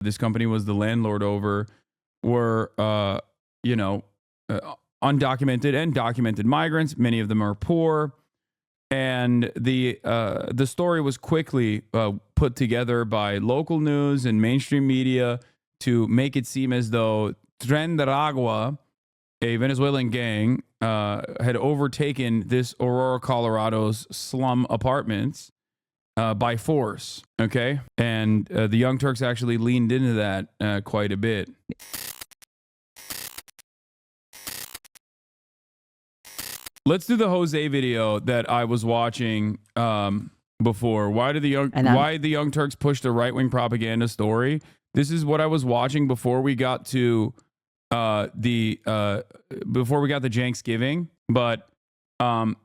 this company was the landlord over were, undocumented and documented migrants. Many of them are poor. And the story was quickly put together by local news and mainstream media to make it seem as though Tren de Aragua, a Venezuelan gang, had overtaken this Aurora, Colorado's slum apartments by force. Okay, and the Young Turks actually leaned into that quite a bit. Let's do the Jose video that I was watching before. Why the Young Turks push the right-wing propaganda story? This is what I was watching before we got to the Janksgiving. But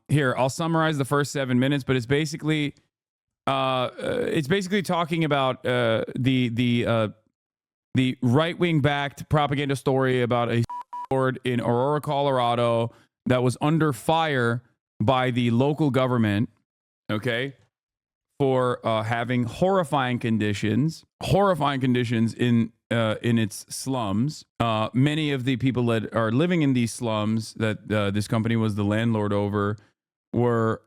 here, I'll summarize the first 7 minutes. But it's basically talking about the right-wing backed propaganda story about a lord in Aurora, Colorado, that was under fire by the local government, okay, for having horrifying conditions in its slums. Many of the people that are living in these slums that this company was the landlord over were,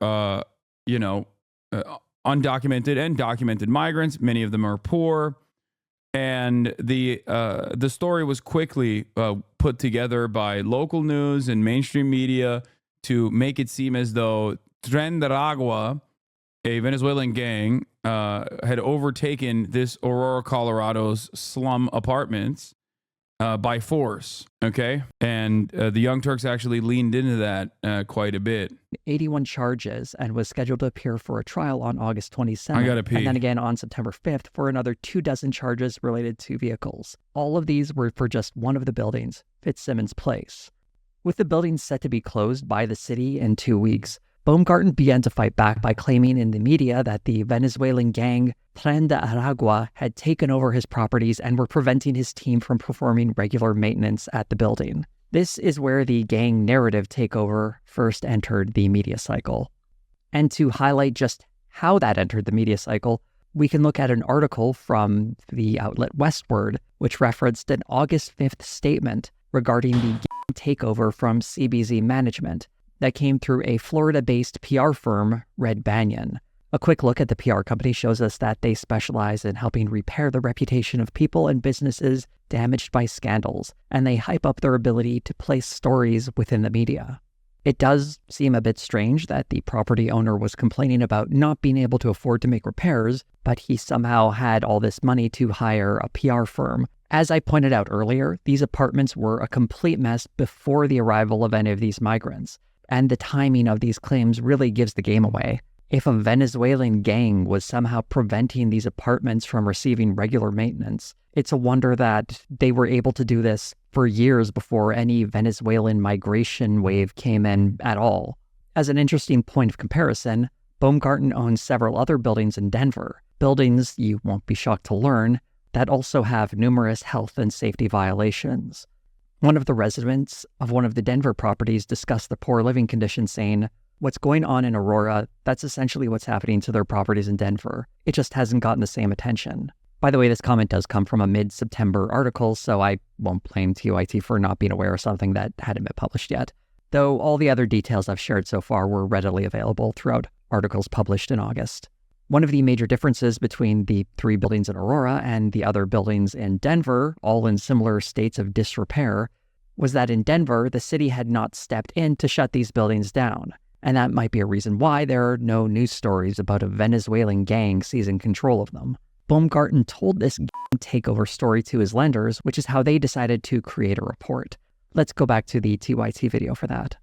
undocumented and documented migrants. Many of them are poor. And the story was quickly put together by local news and mainstream media to make it seem as though Tren de Aragua, a Venezuelan gang, had overtaken this Aurora, Colorado's slum apartments by force. Okay, and the Young Turks actually leaned into that quite a bit. 81 charges and was scheduled to appear for a trial on August 27th. I gotta pee. And then again on September 5th for another 24 charges related to vehicles. All of these were for just one of the buildings, Fitzsimmons Place. With the building set to be closed by the city in 2 weeks, Baumgarten began to fight back by claiming in the media that the Venezuelan gang Tren de Aragua had taken over his properties and were preventing his team from performing regular maintenance at the building. This is where the gang narrative takeover first entered the media cycle. And to highlight just how that entered the media cycle, we can look at an article from the outlet Westward, which referenced an August 5th statement regarding the gang takeover from CBZ management that came through a Florida-based PR firm, Red Banyan. A quick look at the PR company shows us that they specialize in helping repair the reputation of people and businesses damaged by scandals, and they hype up their ability to place stories within the media. It does seem a bit strange that the property owner was complaining about not being able to afford to make repairs, but he somehow had all this money to hire a PR firm. As I pointed out earlier, these apartments were a complete mess before the arrival of any of these migrants, and the timing of these claims really gives the game away. If a Venezuelan gang was somehow preventing these apartments from receiving regular maintenance, it's a wonder that they were able to do this for years before any Venezuelan migration wave came in at all. As an interesting point of comparison, Baumgarten owns several other buildings in Denver, buildings, you won't be shocked to learn, that also have numerous health and safety violations. One of the residents of one of the Denver properties discussed the poor living conditions, saying, "What's going on in Aurora, that's essentially what's happening to their properties in Denver. It just hasn't gotten the same attention." By the way, this comment does come from a mid-September article, so I won't blame TYT for not being aware of something that hadn't been published yet. Though all the other details I've shared so far were readily available throughout articles published in August. One of the major differences between the 3 buildings in Aurora and the other buildings in Denver, all in similar states of disrepair, was that in Denver, the city had not stepped in to shut these buildings down. And that might be a reason why there are no news stories about a Venezuelan gang seizing control of them. Baumgarten told this gang takeover story to his lenders, which is how they decided to create a report. Let's go back to the TYT video for that.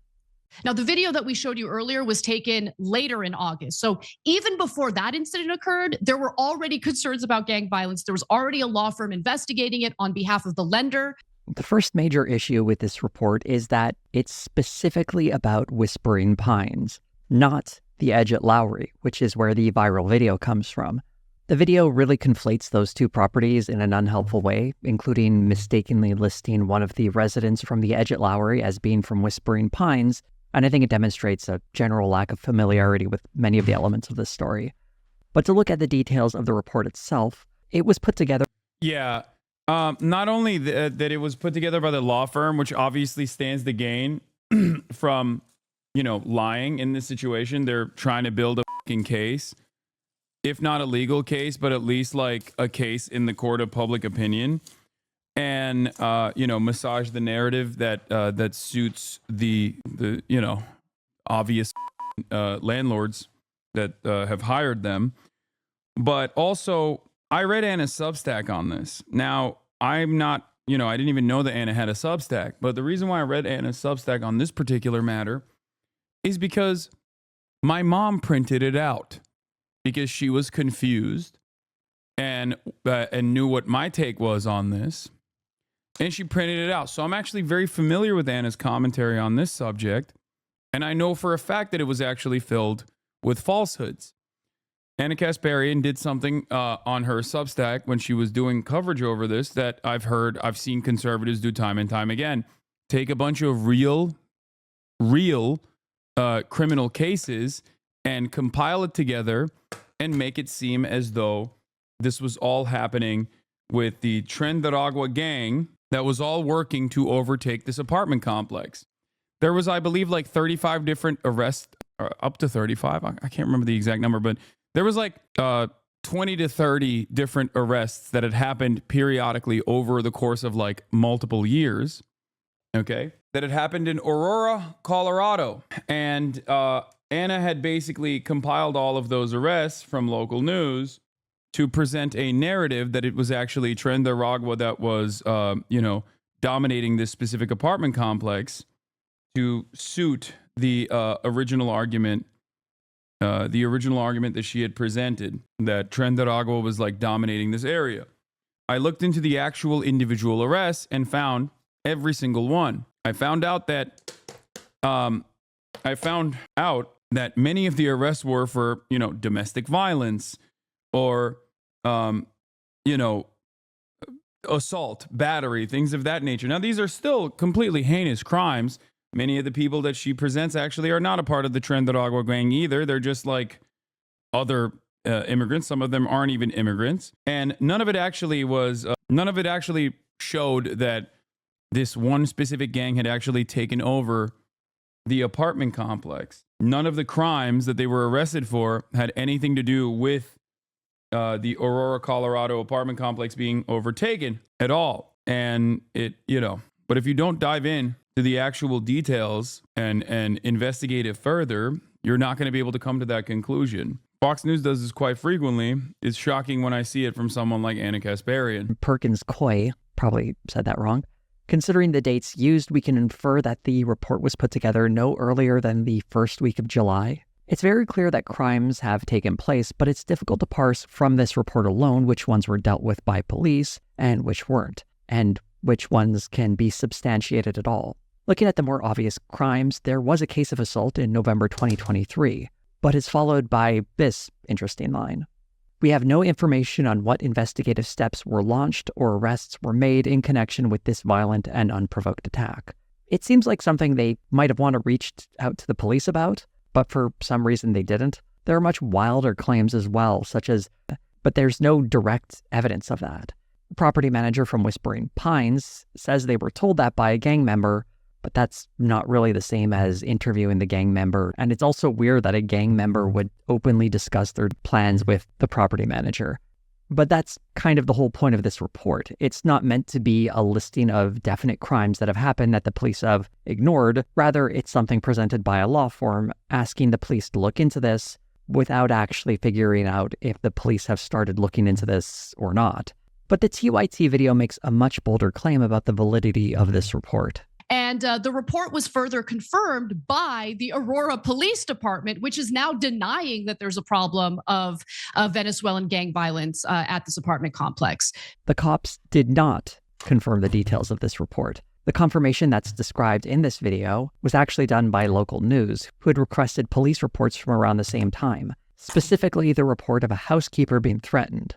Now, the video that we showed you earlier was taken later in August. So even before that incident occurred, there were already concerns about gang violence. There was already a law firm investigating it on behalf of the lender. The first major issue with this report is that it's specifically about Whispering Pines, not the Edge at Lowry, which is where the viral video comes from. The video really conflates those 2 properties in an unhelpful way, including mistakenly listing one of the residents from the Edge at Lowry as being from Whispering Pines, and I think it demonstrates a general lack of familiarity with many of the elements of this story. But to look at the details of the report itself, it was put together. Yeah, Not only that it was put together by the law firm, which obviously stands to gain from, lying in this situation. They're trying to build a fucking case, if not a legal case, but at least like a case in the court of public opinion, and massage the narrative that suits the obvious landlords that have hired them. But also, I read Anna's Substack on this. Now, I'm not, I didn't even know that Anna had a Substack. But the reason why I read Anna's Substack on this particular matter is because my mom printed it out because she was confused and knew what my take was on this. And she printed it out. So I'm actually very familiar with Anna's commentary on this subject. And I know for a fact that it was actually filled with falsehoods. Anna Kasparian did something on her Substack when she was doing coverage over this that I've seen conservatives do time and time again. Take a bunch of real criminal cases and compile it together and make it seem as though this was all happening with the Trendaragua gang that was all working to overtake this apartment complex. There was, I believe, like 35 different arrests, up to 35. I can't remember the exact number, but there was like 20 to 30 different arrests that had happened periodically over the course of like multiple years. Okay. That had happened in Aurora, Colorado. And Anna had basically compiled all of those arrests from local news to present a narrative that it was actually Trendaragua that was, dominating this specific apartment complex to suit the original argument that she had presented, that Trendaragua was like dominating this area. I looked into the actual individual arrests and found every single one. I found out that many of the arrests were for, domestic violence or, assault, battery, things of that nature. Now, these are still completely heinous crimes. Many of the people that she presents actually are not a part of the Trendaragua gang either. They're just like other immigrants. Some of them aren't even immigrants. And none of it actually showed that this one specific gang had actually taken over the apartment complex. None of the crimes that they were arrested for had anything to do with the Aurora, Colorado apartment complex being overtaken at all. And but if you don't dive in to the actual details and investigate it further, you're not going to be able to come to that conclusion. Fox News does this quite frequently. It's shocking when I see it from someone like Anna Kasparian. Perkins Coy, probably said that wrong. Considering the dates used, we can infer that the report was put together no earlier than the first week of July. It's very clear that crimes have taken place, but it's difficult to parse from this report alone which ones were dealt with by police and which weren't, and which ones can be substantiated at all. Looking at the more obvious crimes, there was a case of assault in November 2023, but is followed by this interesting line. We have no information on what investigative steps were launched or arrests were made in connection with this violent and unprovoked attack. It seems like something they might have wanted to reach out to the police about, but for some reason they didn't. There are much wilder claims as well, such as, but there's no direct evidence of that. The property manager from Whispering Pines says they were told that by a gang member, but that's not really the same as interviewing the gang member. And it's also weird that a gang member would openly discuss their plans with the property manager. But that's kind of the whole point of this report. It's not meant to be a listing of definite crimes that have happened that the police have ignored. Rather, it's something presented by a law firm asking the police to look into this without actually figuring out if the police have started looking into this or not. But the TYT video makes a much bolder claim about the validity of this report. And the report was further confirmed by the Aurora Police Department, which is now denying that there's a problem of Venezuelan gang violence at this apartment complex. The cops did not confirm the details of this report. The confirmation that's described in this video was actually done by local news, who had requested police reports from around the same time, specifically the report of a housekeeper being threatened.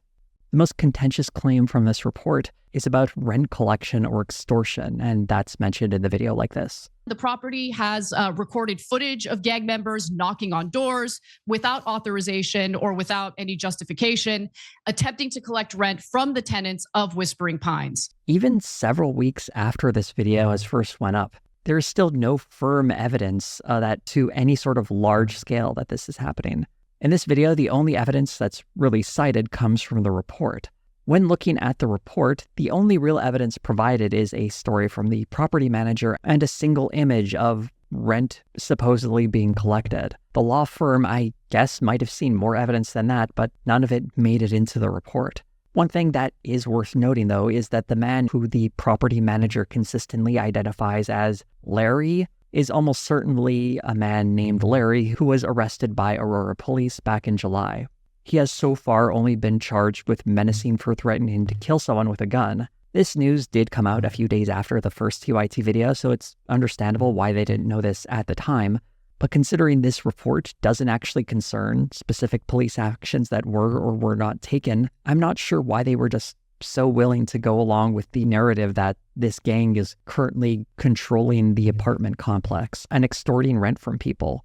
The most contentious claim from this report is about rent collection or extortion, and that's mentioned in the video like this. The property has recorded footage of gang members knocking on doors without authorization or without any justification, attempting to collect rent from the tenants of Whispering Pines. Even several weeks after this video has first went up, there is still no firm evidence that to any sort of large scale that this is happening. In this video, the only evidence that's really cited comes from the report. When looking at the report, the only real evidence provided is a story from the property manager and a single image of rent supposedly being collected. The law firm, I guess, might have seen more evidence than that, but none of it made it into the report. One thing that is worth noting, though, is that the man who the property manager consistently identifies as Larry is almost certainly a man named Larry who was arrested by Aurora police back in July. He has so far only been charged with menacing for threatening to kill someone with a gun. This news did come out a few days after the first TYT video, so it's understandable why they didn't know this at the time. But considering this report doesn't actually concern specific police actions that were or were not taken, I'm not sure why they were just so willing to go along with the narrative that this gang is currently controlling the apartment complex and extorting rent from people.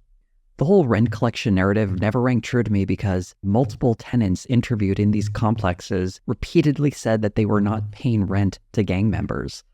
The whole rent collection narrative never rang true to me because multiple tenants interviewed in these complexes repeatedly said that they were not paying rent to gang members.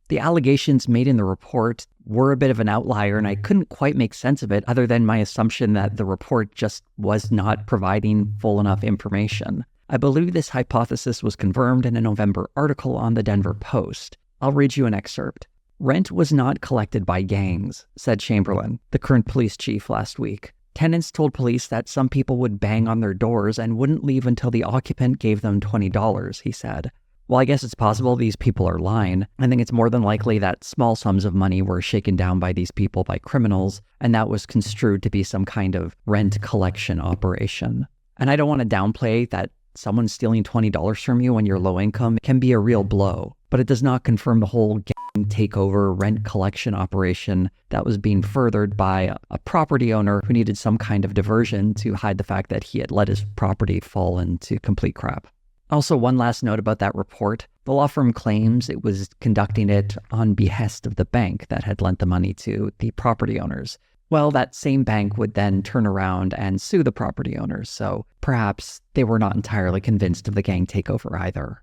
The allegations made in the report were a bit of an outlier, and I couldn't quite make sense of it other than my assumption that the report just was not providing full enough information. I believe this hypothesis was confirmed in a November article on the Denver Post. I'll read you an excerpt. "Rent was not collected by gangs," said Chamberlain, the current police chief, last week. "Tenants told police that some people would bang on their doors and wouldn't leave until the occupant gave them $20, he said. Well, I guess it's possible these people are lying. I think it's more than likely that small sums of money were shaken down by these people by criminals, and that was construed to be some kind of rent collection operation. And I don't want to downplay that someone stealing $20 from you when you're low income can be a real blow, but it does not confirm the whole gang takeover rent collection operation that was being furthered by a property owner who needed some kind of diversion to hide the fact that he had let his property fall into complete crap. Also, one last note about that report. The law firm claims it was conducting it on behest of the bank that had lent the money to the property owners. Well, that same bank would then turn around and sue the property owners, so perhaps they were not entirely convinced of the gang takeover either.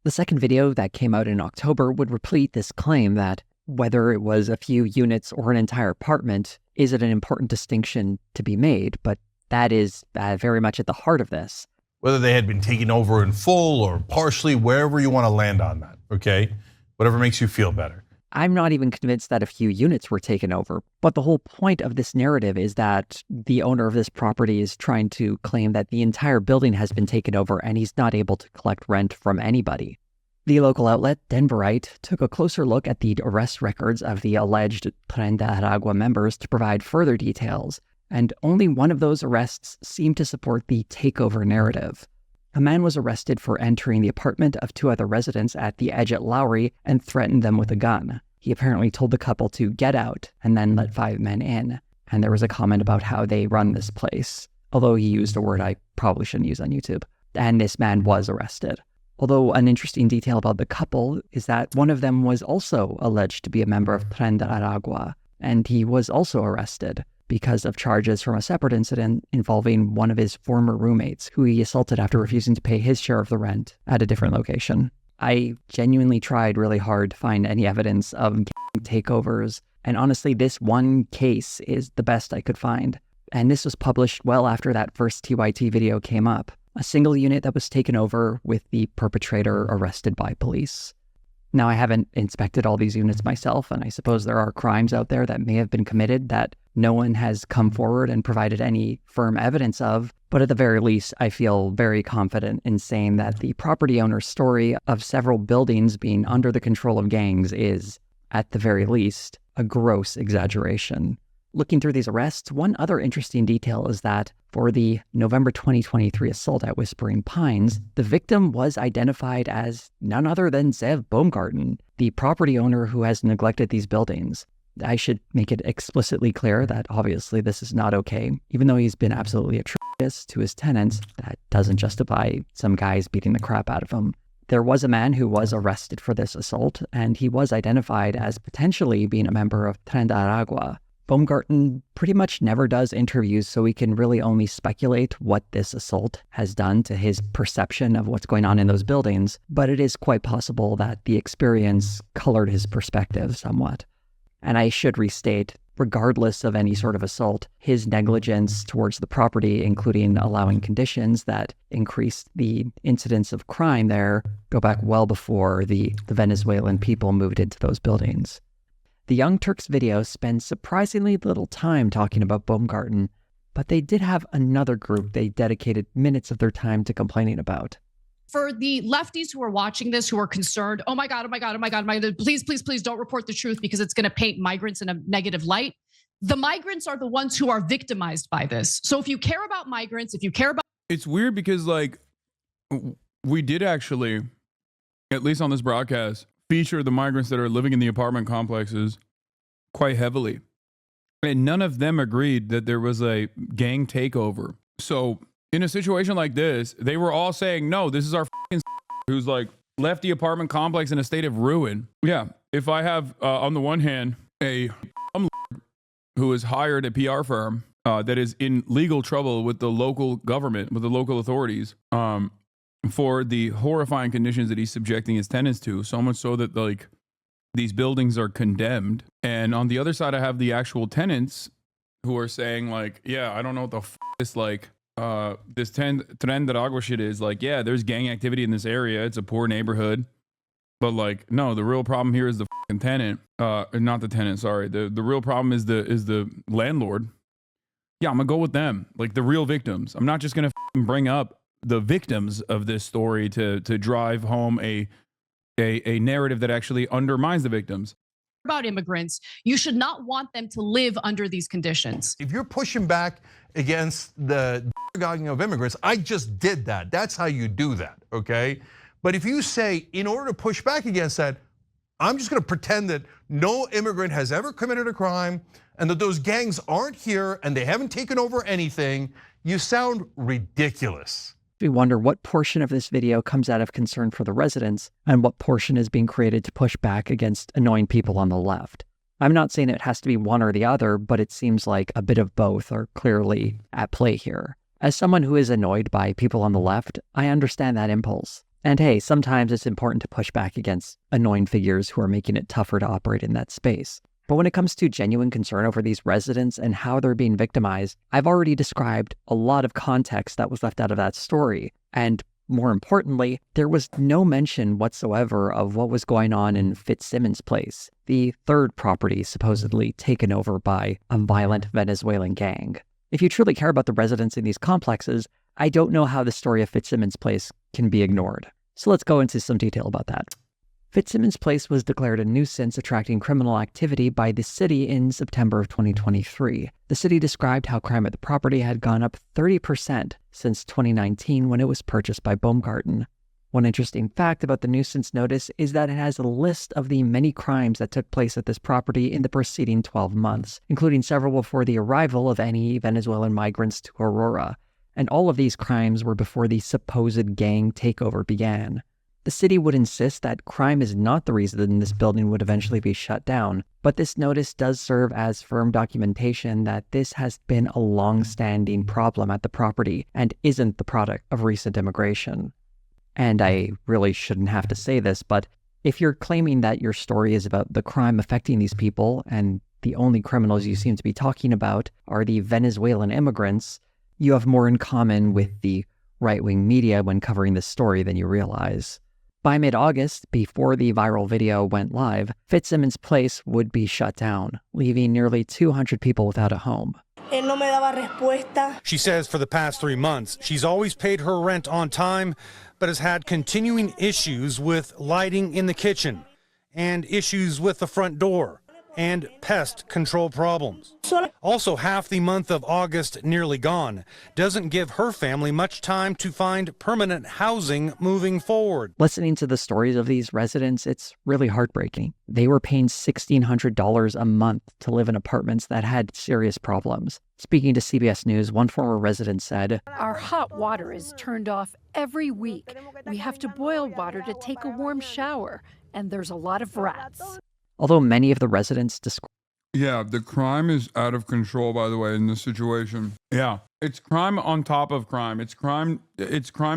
The second video that came out in October would repeat this claim that whether it was a few units or an entire apartment isn't an important distinction to be made, but that is very much at the heart of this. Whether they had been taken over in full or partially, wherever you want to land on that, okay? Whatever makes you feel better. I'm not even convinced that a few units were taken over, but the whole point of this narrative is that the owner of this property is trying to claim that the entire building has been taken over and he's not able to collect rent from anybody. The local outlet, Denverite, took a closer look at the arrest records of the alleged Tren de Aragua members to provide further details, and only one of those arrests seemed to support the takeover narrative. A man was arrested for entering the apartment of two other residents at the Edge at Lowry and threatened them with a gun. He apparently told the couple to get out and then let 5 men in. And there was a comment about how they run this place, although he used a word I probably shouldn't use on YouTube. And this man was arrested. Although an interesting detail about the couple is that one of them was also alleged to be a member of Tren de Aragua, and he was also arrested because of charges from a separate incident involving one of his former roommates, who he assaulted after refusing to pay his share of the rent at a different location. I genuinely tried really hard to find any evidence of gang takeovers, and honestly, this one case is the best I could find. And this was published well after that first TYT video came up. A single unit that was taken over with the perpetrator arrested by police. Now, I haven't inspected all these units myself, and I suppose there are crimes out there that may have been committed that no one has come forward and provided any firm evidence of, but at the very least, I feel very confident in saying that the property owner's story of several buildings being under the control of gangs is, at the very least, a gross exaggeration. Looking through these arrests, one other interesting detail is that for the November 2023 assault at Whispering Pines, the victim was identified as none other than Zev Baumgarten, the property owner who has neglected these buildings. I should make it explicitly clear that obviously this is not okay. Even though he's been absolutely atrocious to his tenants, that doesn't justify some guys beating the crap out of him. There was a man who was arrested for this assault, and he was identified as potentially being a member of Tren de Aragua. Baumgarten pretty much never does interviews, so we can really only speculate what this assault has done to his perception of what's going on in those buildings, but it is quite possible that the experience colored his perspective somewhat. And I should restate, regardless of any sort of assault, his negligence towards the property, including allowing conditions that increased the incidence of crime there, go back well before the Venezuelan people moved into those buildings. The Young Turks video spends surprisingly little time talking about Baumgarten, but they did have another group they dedicated minutes of their time to complaining about. For the lefties who are watching this, who are concerned, oh my God, please, please, please don't report the truth because it's going to paint migrants in a negative light. The migrants are the ones who are victimized by this. So if you care about migrants, if you care about... It's weird because like we did actually, at least on this broadcast, feature the migrants that are living in the apartment complexes quite heavily. And none of them agreed that there was a gang takeover. So in a situation like this, they were all saying, no, this is our who's like left the apartment complex in a state of ruin. Yeah. If I have, on the one hand, a who has hired a PR firm that is in legal trouble with the local government, with the local authorities, for the horrifying conditions that he's subjecting his tenants to, so much so that like these buildings are condemned. And on the other side, I have the actual tenants who are saying like, yeah, I don't know what the this like this Tren de Aragua shit is. Like, yeah, there's gang activity in this area. It's a poor neighborhood. But like, no, the real problem here is the tenant, not the tenant. Sorry. The real problem is the landlord. Yeah. I'm gonna go with them. Like the real victims. I'm not just going to bring up the victims of this story to drive home a narrative that actually undermines the victims. About immigrants, you should not want them to live under these conditions. If you're pushing back against the dogging of immigrants, I just did that. That's how you do that, okay? But if you say, in order to push back against that, I'm just gonna pretend that no immigrant has ever committed a crime and that those gangs aren't here and they haven't taken over anything, you sound ridiculous. We wonder what portion of this video comes out of concern for the residents and what portion is being created to push back against annoying people on the left. I'm not saying it has to be one or the other, but it seems like a bit of both are clearly at play here. As someone who is annoyed by people on the left, I understand that impulse. And hey, sometimes it's important to push back against annoying figures who are making it tougher to operate in that space. But when it comes to genuine concern over these residents and how they're being victimized, I've already described a lot of context that was left out of that story. And more importantly, there was no mention whatsoever of what was going on in Fitzsimmons Place, the third property supposedly taken over by a violent Venezuelan gang. If you truly care about the residents in these complexes, I don't know how the story of Fitzsimmons Place can be ignored. So let's go into some detail about that. Fitzsimmons Place was declared a nuisance attracting criminal activity by the city in September of 2023. The city described how crime at the property had gone up 30% since 2019 when it was purchased by Baumgarten. One interesting fact about the nuisance notice is that it has a list of the many crimes that took place at this property in the preceding 12 months, including several before the arrival of any Venezuelan migrants to Aurora. And all of these crimes were before the supposed gang takeover began. The city would insist that crime is not the reason this building would eventually be shut down, but this notice does serve as firm documentation that this has been a long-standing problem at the property and isn't the product of recent immigration. And I really shouldn't have to say this, but if you're claiming that your story is about the crime affecting these people and the only criminals you seem to be talking about are the Venezuelan immigrants, you have more in common with the right-wing media when covering this story than you realize. By mid-August, before the viral video went live, Fitzsimmons Place would be shut down, leaving nearly 200 people without a home. She says for the past 3 months, she's always paid her rent on time, but has had continuing issues with lighting in the kitchen and issues with the front door. and pest control problems. Also, half the month of August nearly gone. Doesn't give her family much time to find permanent housing moving forward. Listening to the stories of these residents, it's really heartbreaking. They were paying $1,600 a month to live in apartments that had serious problems. Speaking to CBS News, one former resident said, "Our hot water is turned off every week. We have to boil water to take a warm shower, and there's a lot of rats." Although many of the residents described, Yeah, the crime is out of control, by the way, in this situation. Yeah, it's crime on top of crime. It's crime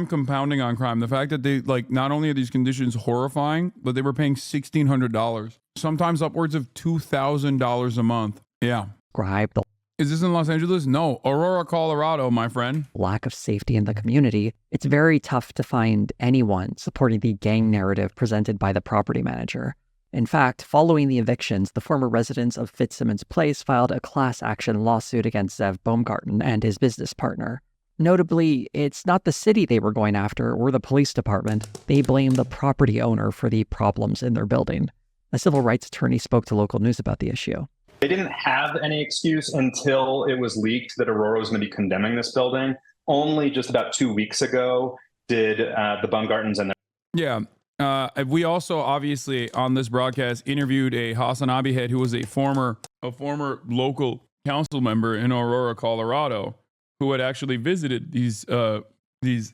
compounding on crime. The fact that they, like, not only are these conditions horrifying, but they were paying $1,600, sometimes upwards of $2,000 a month. Yeah. the Is this in Los Angeles? No, Aurora, Colorado, my friend. lack of safety in the community, it's very tough to find anyone supporting the gang narrative presented by the property manager. In fact, following the evictions, the former residents of Fitzsimmons Place filed a class action lawsuit against Zev Baumgarten and his business partner. Notably, it's not the city they were going after or the police department. They blame the property owner for the problems in their building. A civil rights attorney spoke to local news about the issue. They didn't have any excuse until it was leaked that Aurora was going to be condemning this building. Only just about 2 weeks ago did the Baumgartens and Yeah. We also obviously on this broadcast interviewed a HasanAbi head who was a former local council member in Aurora, Colorado, who had actually visited these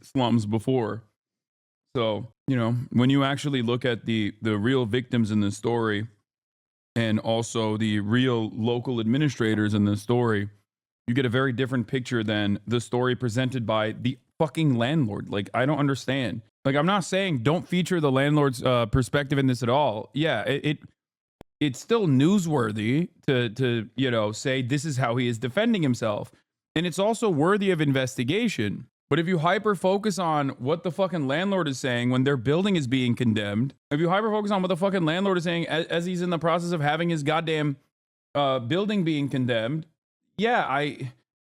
slums before. So, you know, when you actually look at the real victims in this story and also the real local administrators in this story, you get a very different picture than the story presented by the fucking landlord. Like, I don't understand. Like, I'm not saying don't feature the landlord's perspective in this at all. Yeah, it's still newsworthy to you know, say this is how he is defending himself. And it's also worthy of investigation. But if you hyper focus on what the fucking landlord is saying when their building is being condemned, if you hyper focus on what the fucking landlord is saying as he's in the process of having his goddamn building being condemned, yeah,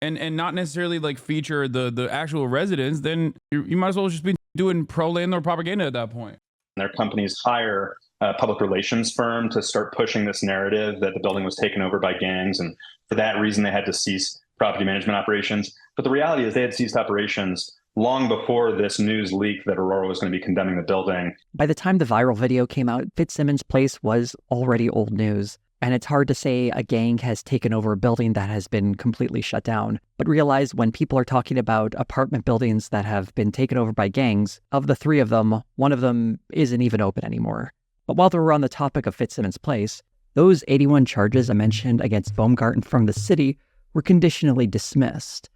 and not necessarily like feature the actual residents, then you might as well just be doing pro-landlord propaganda at that point. their companies hire a public relations firm to start pushing this narrative that the building was taken over by gangs. And for that reason, they had to cease property management operations. But the reality is they had ceased operations long before this news leaked that Aurora was going to be condemning the building. By the time the viral video came out, Fitzsimmons Place was already old news. And it's hard to say a gang has taken over a building that has been completely shut down. But realize when people are talking about apartment buildings that have been taken over by gangs, of the three of them, one of them isn't even open anymore. But while we're on the topic of Fitzsimmons Place, those 81 charges I mentioned against Baumgarten from the city were conditionally dismissed.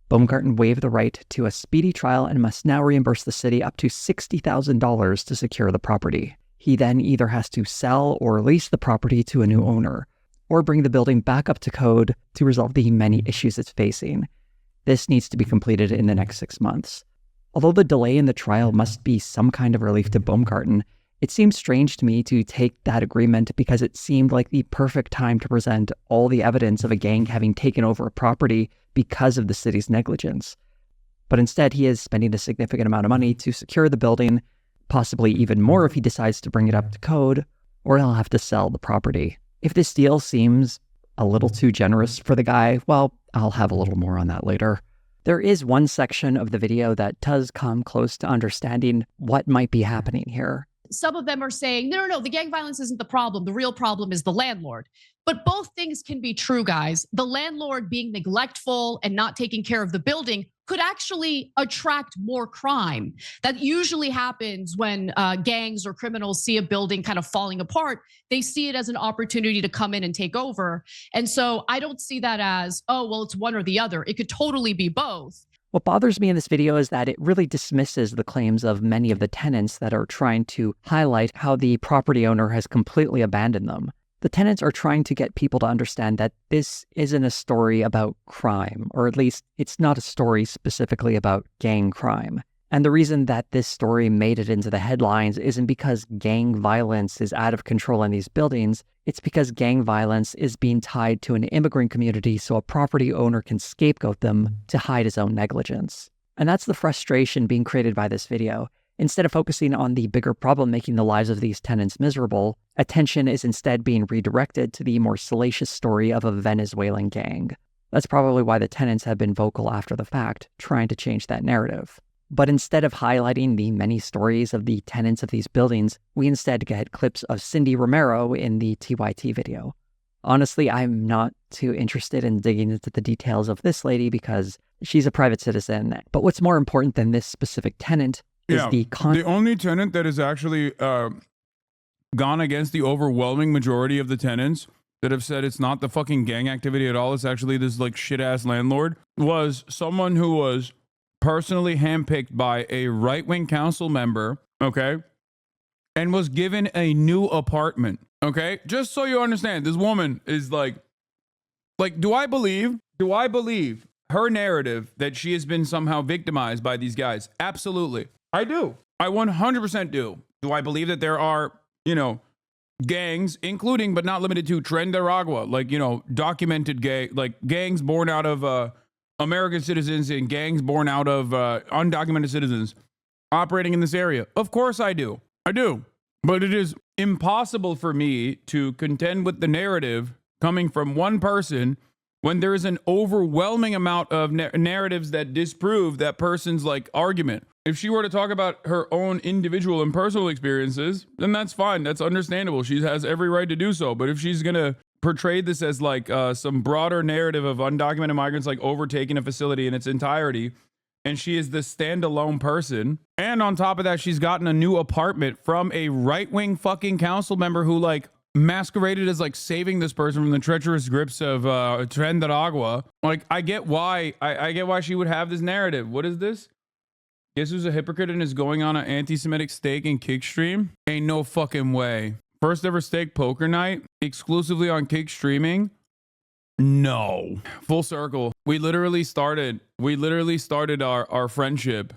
Baumgarten waived the right to a speedy trial and must now reimburse the city up to $60,000 to secure the property. He then either has to sell or lease the property to a new owner, or bring the building back up to code to resolve the many issues it's facing. This needs to be completed in the next 6 months. Although the delay in the trial must be some kind of relief to Baumgarten, it seems strange to me to take that agreement because it seemed like the perfect time to present all the evidence of a gang having taken over a property because of the city's negligence. But instead, he is spending a significant amount of money to secure the building, possibly even more if he decides to bring it up to code, or he'll have to sell the property. If this deal seems a little too generous for the guy, well, I'll have a little more on that later. There is one section of the video that does come close to understanding what might be happening here. Some of them are saying, no, the gang violence isn't the problem. The real problem is the landlord. But both things can be true, guys. The landlord being neglectful and not taking care of the building could actually attract more crime. That usually happens when gangs or criminals see a building kind of falling apart. They see it as an opportunity to come in and take over. And so I don't see that as, oh, well, it's one or the other. It could totally be both. What bothers me in this video is that it really dismisses the claims of many of the tenants that are trying to highlight how the property owner has completely abandoned them. The tenants are trying to get people to understand that this isn't a story about crime, or at least it's not a story specifically about gang crime. And the reason that this story made it into the headlines isn't because gang violence is out of control in these buildings. It's because gang violence is being tied to an immigrant community so a property owner can scapegoat them to hide his own negligence. And that's the frustration being created by this video. Instead of focusing on the bigger problem making the lives of these tenants miserable, attention is instead being redirected to the more salacious story of a Venezuelan gang. That's probably why the tenants have been vocal after the fact, trying to change that narrative. But instead of highlighting the many stories of the tenants of these buildings, we instead get clips of Cindy Romero in the TYT video. Honestly, I'm not too interested in digging into the details of this lady because she's a private citizen. But what's more important than this specific tenant is the only tenant that has actually gone against the overwhelming majority of the tenants that have said it's not the fucking gang activity at all, it's actually this like shit-ass landlord, was someone who was personally handpicked by a right-wing council member, okay, and was given a new apartment, okay? Just so you understand, this woman is like, do I believe her narrative that she has been somehow victimized by these guys? Absolutely. I do. I 100% do. Do I believe that there are, gangs, including but not limited to Tren de Aragua, documented gangs born out of American citizens and gangs born out of undocumented citizens operating in this area? Of course I do. I do. But it is impossible for me to contend with the narrative coming from one person when there is an overwhelming amount of narratives that disprove that person's argument. If she were to talk about her own individual and personal experiences, then that's fine. That's understandable. She has every right to do so. But if she's going to portray this as some broader narrative of undocumented migrants overtaking a facility in its entirety, and she is this standalone person, and on top of that, she's gotten a new apartment from a right-wing fucking council member who masqueraded as saving this person from the treacherous grips of Tren de Aragua. I get why she would have this narrative. What is this? Guess who's a hypocrite and is going on an anti-Semitic steak and kick stream? Ain't no fucking way. First ever steak poker night exclusively on kick streaming? No. Full circle. We literally started our friendship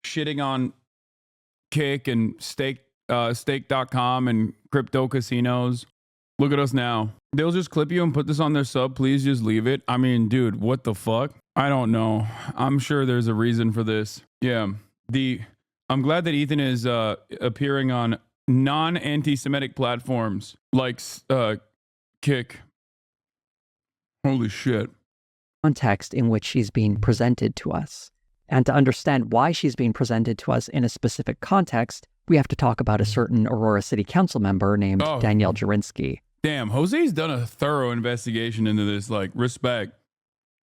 shitting on kick and stake.com and crypto casinos. Look at us now. They'll just clip you and put this on their sub. Please just leave it. I mean, dude, what the fuck? I don't know. I'm sure there's a reason for this. Yeah. I'm glad that Ethan is appearing on non-anti-Semitic platforms like Kick. Holy shit. Context in which she's being presented to us. And to understand why she's being presented to us in a specific context, we have to talk about a certain Aurora City Council member named Danielle Jurinsky. Damn, Jose's done a thorough investigation into this, respect.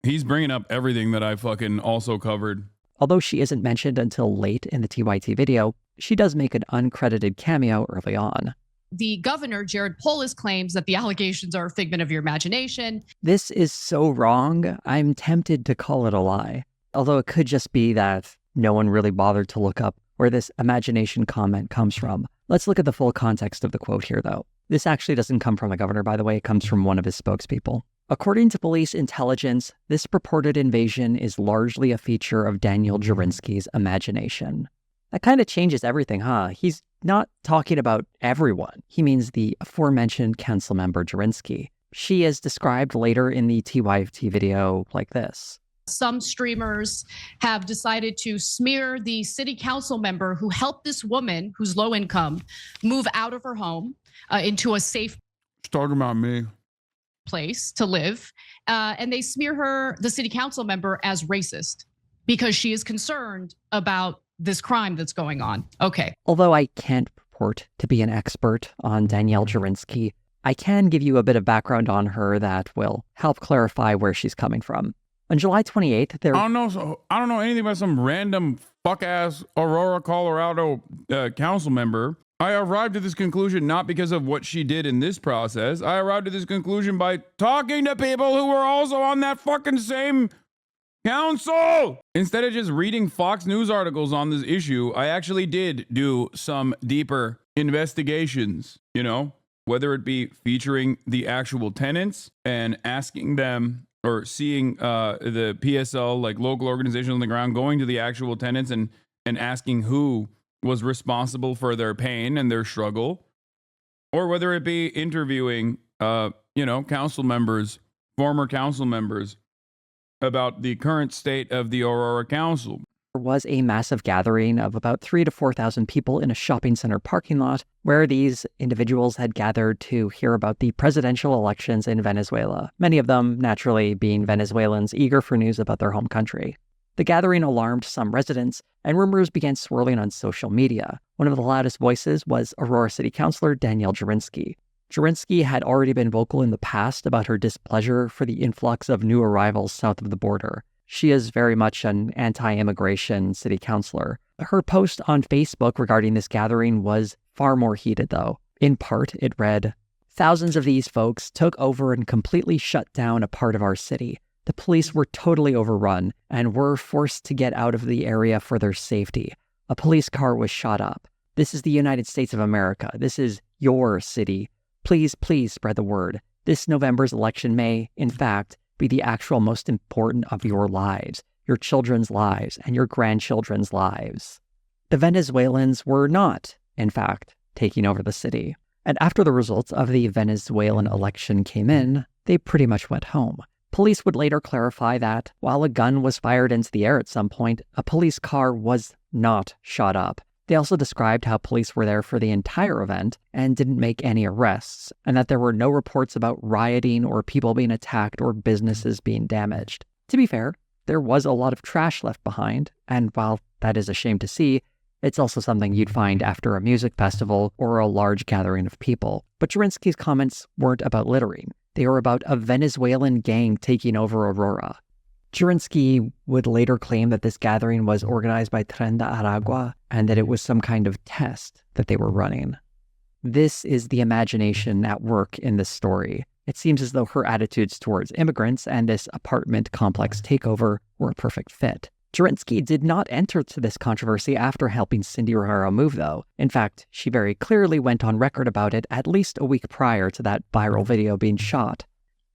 He's bringing up everything that I fucking also covered. Although she isn't mentioned until late in the TYT video, she does make an uncredited cameo early on. The governor, Jared Polis, claims that the allegations are a figment of your imagination. This is so wrong, I'm tempted to call it a lie. Although it could just be that no one really bothered to look up where this imagination comment comes from. Let's look at the full context of the quote here, though. This actually doesn't come from the governor, by the way. It comes from one of his spokespeople. According to police intelligence, this purported invasion is largely a feature of Danielle Jurinsky's imagination. That kind of changes everything, huh? He's not talking about everyone. He means the aforementioned council member Jurinsky. She is described later in the TYT video like this. Some streamers have decided to smear the city council member who helped this woman, who's low income, move out of her home into a safe talking about me place to live. And they smear the city council member, as racist because she is concerned about this crime that's going on. Okay. Although I can't purport to be an expert on Danielle Jurinsky, I can give you a bit of background on her that will help clarify where she's coming from. On July 28th, I don't know anything about some random fuck-ass Aurora, Colorado council member. I arrived at this conclusion not because of what she did in this process. I arrived at this conclusion by talking to people who were also on that fucking same council. Instead of just reading Fox News articles on this issue, I actually did do some deeper investigations, whether it be featuring the actual tenants and asking them, or seeing the PSL, local organizations on the ground, going to the actual tenants and asking who was responsible for their pain and their struggle, or whether it be interviewing, council members, former council members, about the current state of the Aurora Council. was a massive gathering of about 3,000 to 4,000 people in a shopping center parking lot where these individuals had gathered to hear about the presidential elections in Venezuela, many of them naturally being Venezuelans eager for news about their home country. The gathering alarmed some residents, and rumors began swirling on social media. One of the loudest voices was Aurora City Councilor Danielle Jurinsky. Jurinsky had already been vocal in the past about her displeasure for the influx of new arrivals south of the border. She is very much an anti-immigration city councilor. Her post on Facebook regarding this gathering was far more heated, though. In part, it read, "Thousands of these folks took over and completely shut down a part of our city. The police were totally overrun and were forced to get out of the area for their safety. A police car was shot up. This is the United States of America. This is your city. Please, please spread the word. This November's election may, in fact, be the actual most important of your lives, your children's lives, and your grandchildren's lives." The Venezuelans were not, in fact, taking over the city. And after the results of the Venezuelan election came in, they pretty much went home. Police would later clarify that while a gun was fired into the air at some point, a police car was not shot up. They also described how police were there for the entire event and didn't make any arrests, and that there were no reports about rioting or people being attacked or businesses being damaged. To be fair, there was a lot of trash left behind, and while that is a shame to see, it's also something you'd find after a music festival or a large gathering of people. But Jurinsky's comments weren't about littering. They were about a Venezuelan gang taking over Aurora. Jurinsky would later claim that this gathering was organized by Tren de Aragua and that it was some kind of test that they were running. This is the imagination at work in this story. It seems as though her attitudes towards immigrants and this apartment complex takeover were a perfect fit. Jurinsky did not enter to this controversy after helping Cindy Romero move, though. In fact, she very clearly went on record about it at least a week prior to that viral video being shot.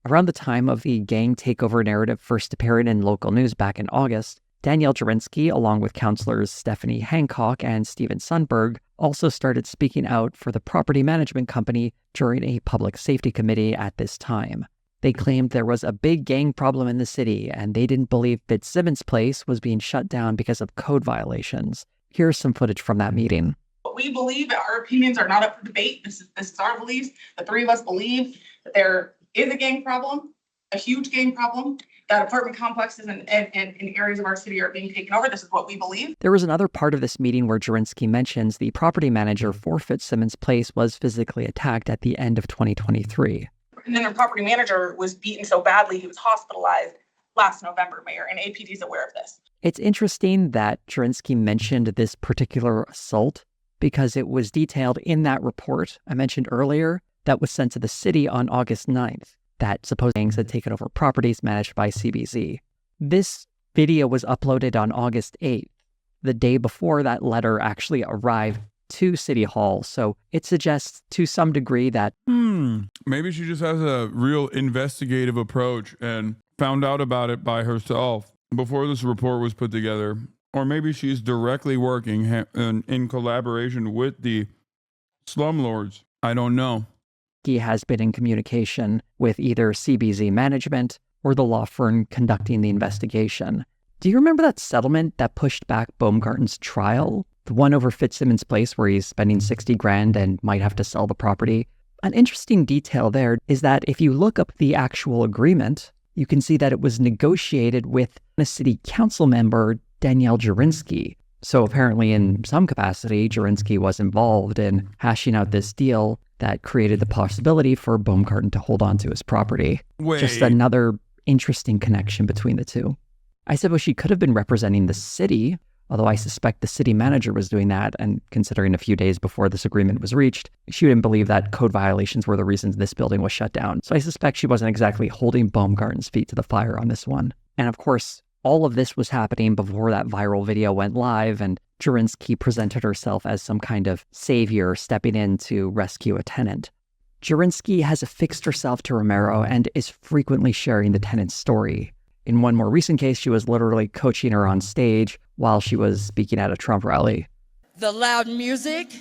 Around the time of the gang takeover narrative first appearing in local news back in August, Danielle Jurinsky, along with counselors Stephanie Hancock and Steven Sundberg, also started speaking out for the property management company during a public safety committee at this time. They claimed there was a big gang problem in the city, and they didn't believe Fitzsimmons Place was being shut down because of code violations. Here's some footage from that meeting. We believe that our opinions are not up for debate. This is our beliefs. The three of us believe that there is a gang problem, a huge gang problem, that apartment complexes and areas of our city are being taken over. This is what we believe. There was another part of this meeting where Jurinsky mentions the property manager for Fitzsimmons Place was physically attacked at the end of 2023. And then the property manager was beaten so badly he was hospitalized last November, Mayor, and APD is aware of this. It's interesting that Jurinsky mentioned this particular assault because it was detailed in that report I mentioned earlier that was sent to the city on August 9th, that supposed gangs had taken over properties managed by CBZ. This video was uploaded on August 8th, the day before that letter actually arrived to City Hall, so it suggests to some degree that maybe she just has a real investigative approach and found out about it by herself before this report was put together. Or maybe she's directly working in collaboration with the slumlords. I don't know. He has been in communication with either CBZ management or the law firm conducting the investigation. Do you remember that settlement that pushed back Baumgarten's trial? The one over Fitzsimmons Place where he's spending $60,000 and might have to sell the property? An interesting detail there is that if you look up the actual agreement, you can see that it was negotiated with a city council member, Danielle Jurinsky. So apparently in some capacity, Jurinsky was involved in hashing out this deal that created the possibility for Baumgarten to hold on to his property. Wait. Just another interesting connection between the two. I suppose she could have been representing the city, although I suspect the city manager was doing that, and considering a few days before this agreement was reached, she didn't believe that code violations were the reasons this building was shut down. So I suspect she wasn't exactly holding Baumgarten's feet to the fire on this one. And of course, all of this was happening before that viral video went live, and Jurinsky presented herself as some kind of savior stepping in to rescue a tenant. Jurinsky has affixed herself to Romero and is frequently sharing the tenant's story. In one more recent case, she was literally coaching her on stage while she was speaking at a Trump rally. The loud music,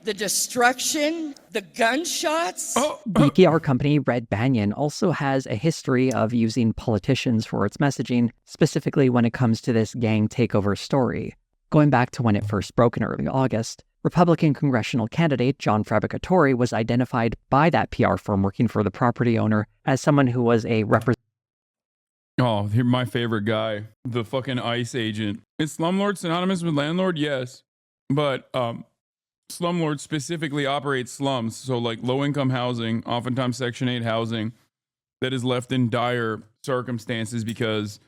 the destruction, the gunshots. The PR company Red Banyan also has a history of using politicians for its messaging, specifically when it comes to this gang takeover story. Going back to when it first broke in early August, Republican congressional candidate John Fabricatori was identified by that PR firm working for the property owner as someone who was a representative. Oh, you're my favorite guy, the fucking ICE agent. Is slumlord synonymous with landlord? Yes. But slumlord specifically operates slums, so like low-income housing, oftentimes Section 8 housing, that is left in dire circumstances because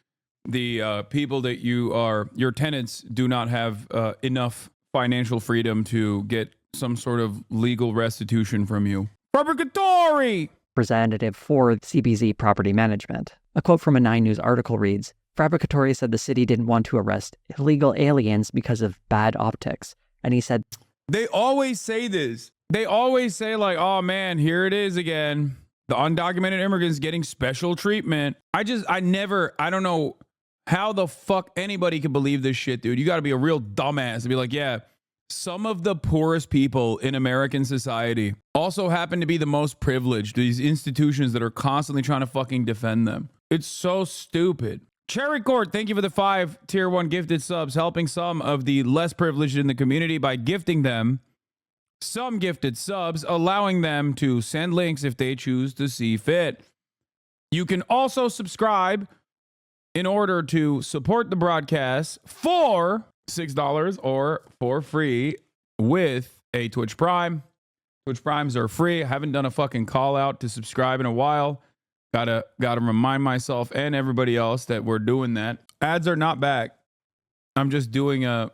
the people that your tenants do not have enough financial freedom to get some sort of legal restitution from you. Fabricatory! Representative for CBZ Property Management. A quote from a 9 News article reads, Fabricatory said the city didn't want to arrest illegal aliens because of bad optics. And he said, they always say this. They always say like, oh man, here it is again. The undocumented immigrants getting special treatment. I don't know how the fuck anybody can believe this shit, dude. You got to be a real dumbass to be like, yeah, some of the poorest people in American society also happen to be the most privileged. These institutions that are constantly trying to fucking defend them. It's so stupid. Cherry Court, thank you for the 5 tier 1 gifted subs, helping some of the less privileged in the community by gifting them some gifted subs, allowing them to send links if they choose to see fit. You can also subscribe in order to support the broadcast for $6 or for free with a Twitch Prime. Twitch Primes are free. I haven't done a fucking call out to subscribe in a while. Gotta remind myself and everybody else that we're doing that. Ads are not back. I'm not doing an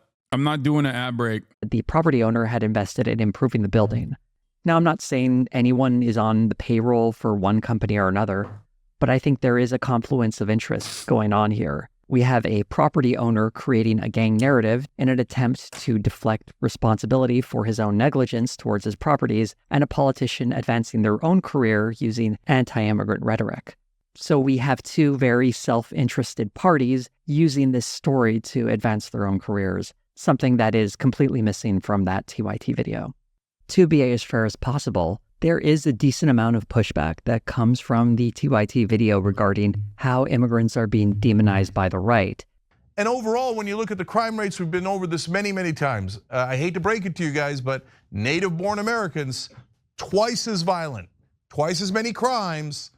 ad break. The property owner had invested in improving the building. Now, I'm not saying anyone is on the payroll for one company or another, but I think there is a confluence of interests going on here. We have a property owner creating a gang narrative in an attempt to deflect responsibility for his own negligence towards his properties, and a politician advancing their own career using anti-immigrant rhetoric. So we have two very self-interested parties using this story to advance their own careers, something that is completely missing from that TYT video. To be as fair as possible, there is a decent amount of pushback that comes from the TYT video regarding how immigrants are being demonized by the right. And overall, when you look at the crime rates, we've been over this many, many times. I hate to break it to you guys, but native-born Americans, twice as violent, twice as many crimes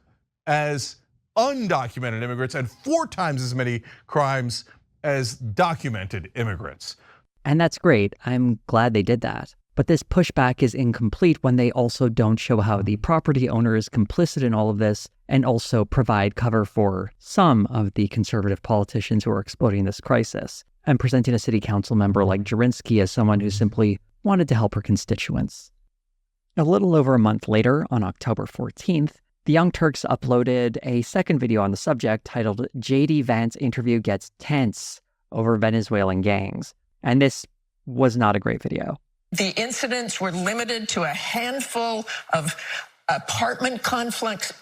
as undocumented immigrants, and 4 times as many crimes as documented immigrants. And that's great. I'm glad they did that. But this pushback is incomplete when they also don't show how the property owner is complicit in all of this and also provide cover for some of the conservative politicians who are exploiting this crisis and presenting a city council member like Jurinsky as someone who simply wanted to help her constituents. A little over a month later, on October 14th, the Young Turks uploaded a second video on the subject titled J.D. Vance Interview Gets Tense Over Venezuelan Gangs. And this was not a great video. The incidents were limited to a handful of apartment complexes,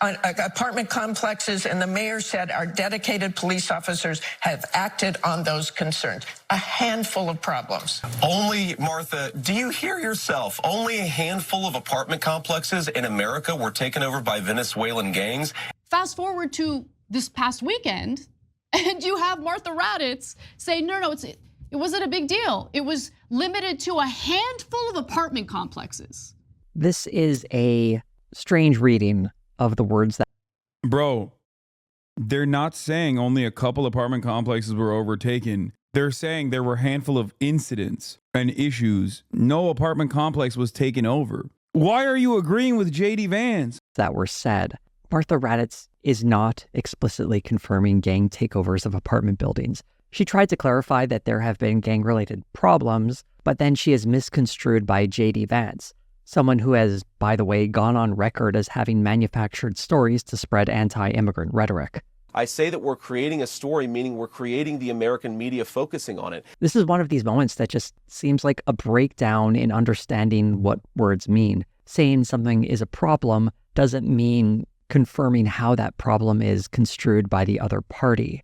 and the mayor said our dedicated police officers have acted on those concerns. A handful of problems. Only, Martha, do you hear yourself? Only a handful of apartment complexes in America were taken over by Venezuelan gangs. Fast forward to this past weekend, and you have Martha Raddatz say, no, it wasn't a big deal. It was limited to a handful of apartment complexes. This is a strange reading of the words that... Bro, they're not saying only a couple apartment complexes were overtaken. They're saying there were a handful of incidents and issues. No apartment complex was taken over. Why are you agreeing with J.D. Vance? That were said. Martha Raddatz is not explicitly confirming gang takeovers of apartment buildings. She tried to clarify that there have been gang-related problems, but then she is misconstrued by J.D. Vance, someone who has, by the way, gone on record as having manufactured stories to spread anti-immigrant rhetoric. I say that we're creating a story, meaning we're creating the American media focusing on it. This is one of these moments that just seems like a breakdown in understanding what words mean. Saying something is a problem doesn't mean confirming how that problem is construed by the other party.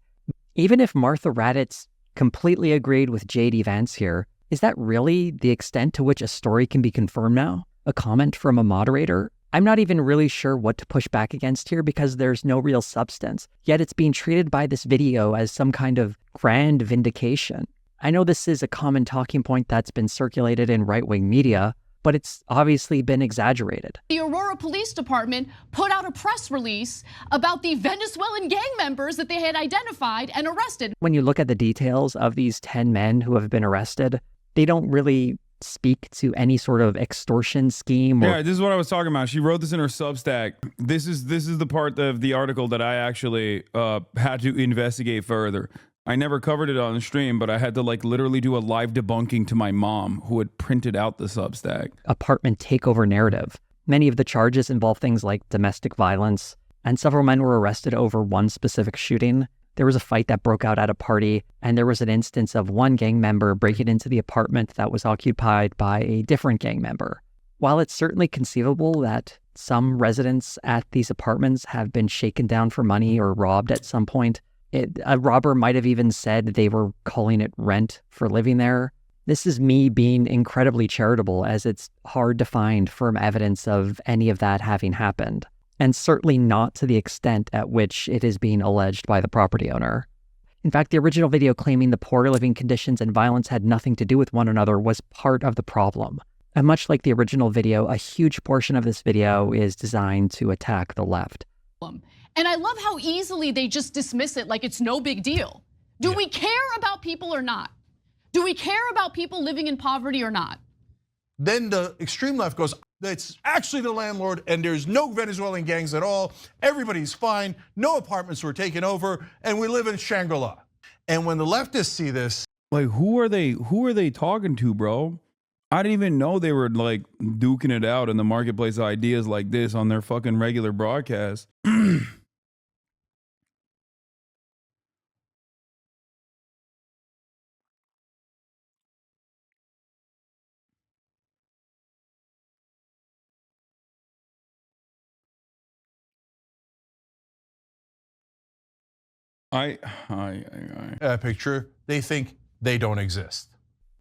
Even if Martha Raddatz completely agreed with J.D. Vance here, Is that really the extent to which a story can be confirmed now? A comment from a moderator? I'm not even really sure what to push back against here because there's no real substance, yet it's being treated by this video as some kind of grand vindication. I know this is a common talking point that's been circulated in right-wing media, but it's obviously been exaggerated. The Aurora Police Department put out a press release about the Venezuelan gang members that they had identified and arrested. When you look at the details of these 10 men who have been arrested, they don't really speak to any sort of extortion scheme. Yeah, this is what I was talking about. She wrote this in her Substack. This is the part of the article that I actually had to investigate further. I never covered it on the stream, but I had to like literally do a live debunking to my mom who had printed out the Substack. Apartment takeover narrative. Many of the charges involve things like domestic violence, and several men were arrested over one specific shooting. There was a fight that broke out at a party, and there was an instance of one gang member breaking into the apartment that was occupied by a different gang member. While it's certainly conceivable that some residents at these apartments have been shaken down for money or robbed at some point, a robber might have even said they were calling it rent for living there. This is me being incredibly charitable, as it's hard to find firm evidence of any of that having happened, and certainly not to the extent at which it is being alleged by the property owner. In fact, the original video claiming the poor living conditions and violence had nothing to do with one another was part of the problem. And much like the original video, a huge portion of this video is designed to attack the left. And I love how easily they just dismiss it like it's no big deal. Do we care about people or not? Do we care about people living in poverty or not? Then the extreme left goes, it's actually the landlord and there's no Venezuelan gangs at all. Everybody's fine. No apartments were taken over and we live in Shangri-La. And when the leftists see this, like, who are they talking to, bro? I didn't even know they were like duking it out in the marketplace ideas like this on their fucking regular broadcast. picture, they think they don't exist.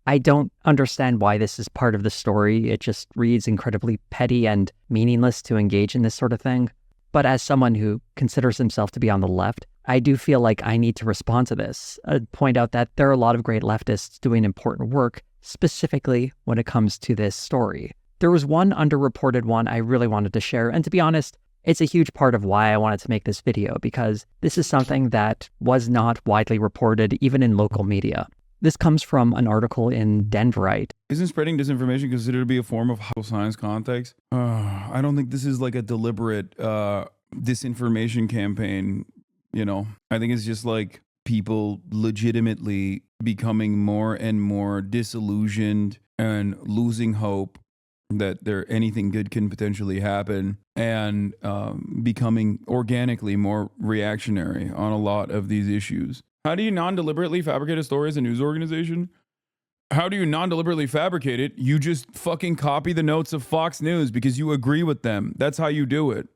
I don't understand why this is part of the story. It just reads incredibly petty and meaningless to engage in this sort of thing. But as someone who considers himself to be on the left, I do feel like I need to respond to this. I'd point out that there are a lot of great leftists doing important work, specifically when it comes to this story. There was one underreported one I really wanted to share, and to be honest, it's a huge part of why I wanted to make this video, because this is something that was not widely reported even in local media. This comes from an article in Denverite. Isn't spreading disinformation considered to be a form of how science context? I don't think this is like a deliberate disinformation campaign, you know? I think it's just like people legitimately becoming more and more disillusioned and losing hope that anything good can potentially happen, and becoming organically more reactionary on a lot of these issues. How do you non-deliberately fabricate a story as a news organization? How do you non-deliberately fabricate it? You just fucking copy the notes of Fox News because you agree with them. That's how you do it.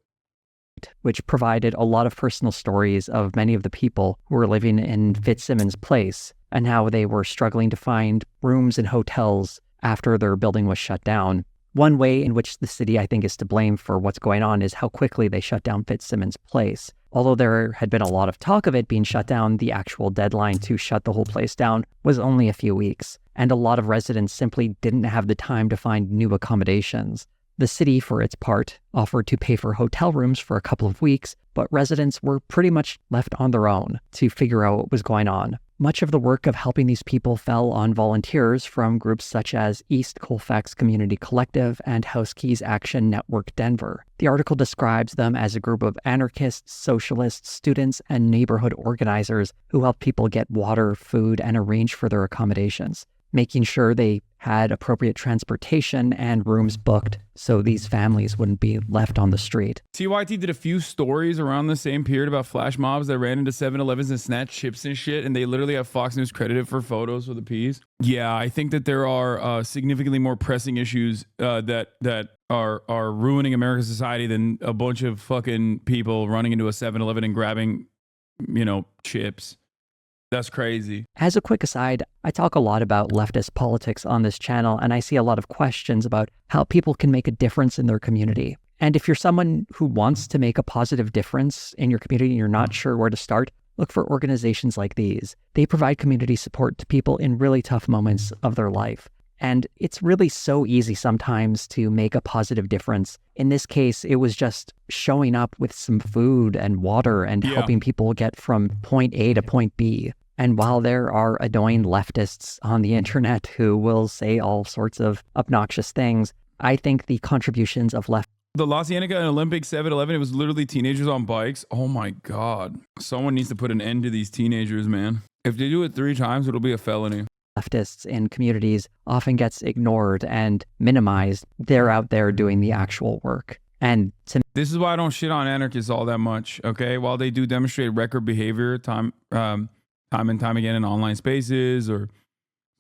Which provided a lot of personal stories of many of the people who were living in Fitzsimmons Place and how they were struggling to find rooms in hotels after their building was shut down. One way in which the city, I think, is to blame for what's going on is how quickly they shut down Fitzsimmons Place. Although there had been a lot of talk of it being shut down, the actual deadline to shut the whole place down was only a few weeks, and a lot of residents simply didn't have the time to find new accommodations. The city, for its part, offered to pay for hotel rooms for a couple of weeks, but residents were pretty much left on their own to figure out what was going on. Much of the work of helping these people fell on volunteers from groups such as East Colfax Community Collective and House Keys Action Network Denver. The article describes them as a group of anarchists, socialists, students, and neighborhood organizers who help people get water, food, and arrange for their accommodations, making sure they had appropriate transportation and rooms booked so these families wouldn't be left on the street. TYT did a few stories around the same period about flash mobs that ran into 7-Elevens and snatched chips and shit, and they literally have Fox News credited for photos for the piece. Yeah, I think that there are significantly more pressing issues that are ruining American society than a bunch of fucking people running into a 7-Eleven and grabbing, you know, chips. That's crazy. As a quick aside, I talk a lot about leftist politics on this channel, and I see a lot of questions about how people can make a difference in their community. And if you're someone who wants to make a positive difference in your community and you're not sure where to start, look for organizations like these. They provide community support to people in really tough moments of their life. And it's really so easy sometimes to make a positive difference. In this case, it was just showing up with some food and water and helping people get from point A to point B. And while there are annoying leftists on the internet who will say all sorts of obnoxious things, I think the contributions of left. The La Cienega and Olympic 7-Eleven, it was literally teenagers on bikes. Oh my God. Someone needs to put an end to these teenagers, man. If they do it 3 times, it'll be a felony. Leftists in communities often gets ignored and minimized. They're out there doing the actual work. And this is why I don't shit on anarchists all that much, okay? While they do demonstrate record behavior time and time again in online spaces, or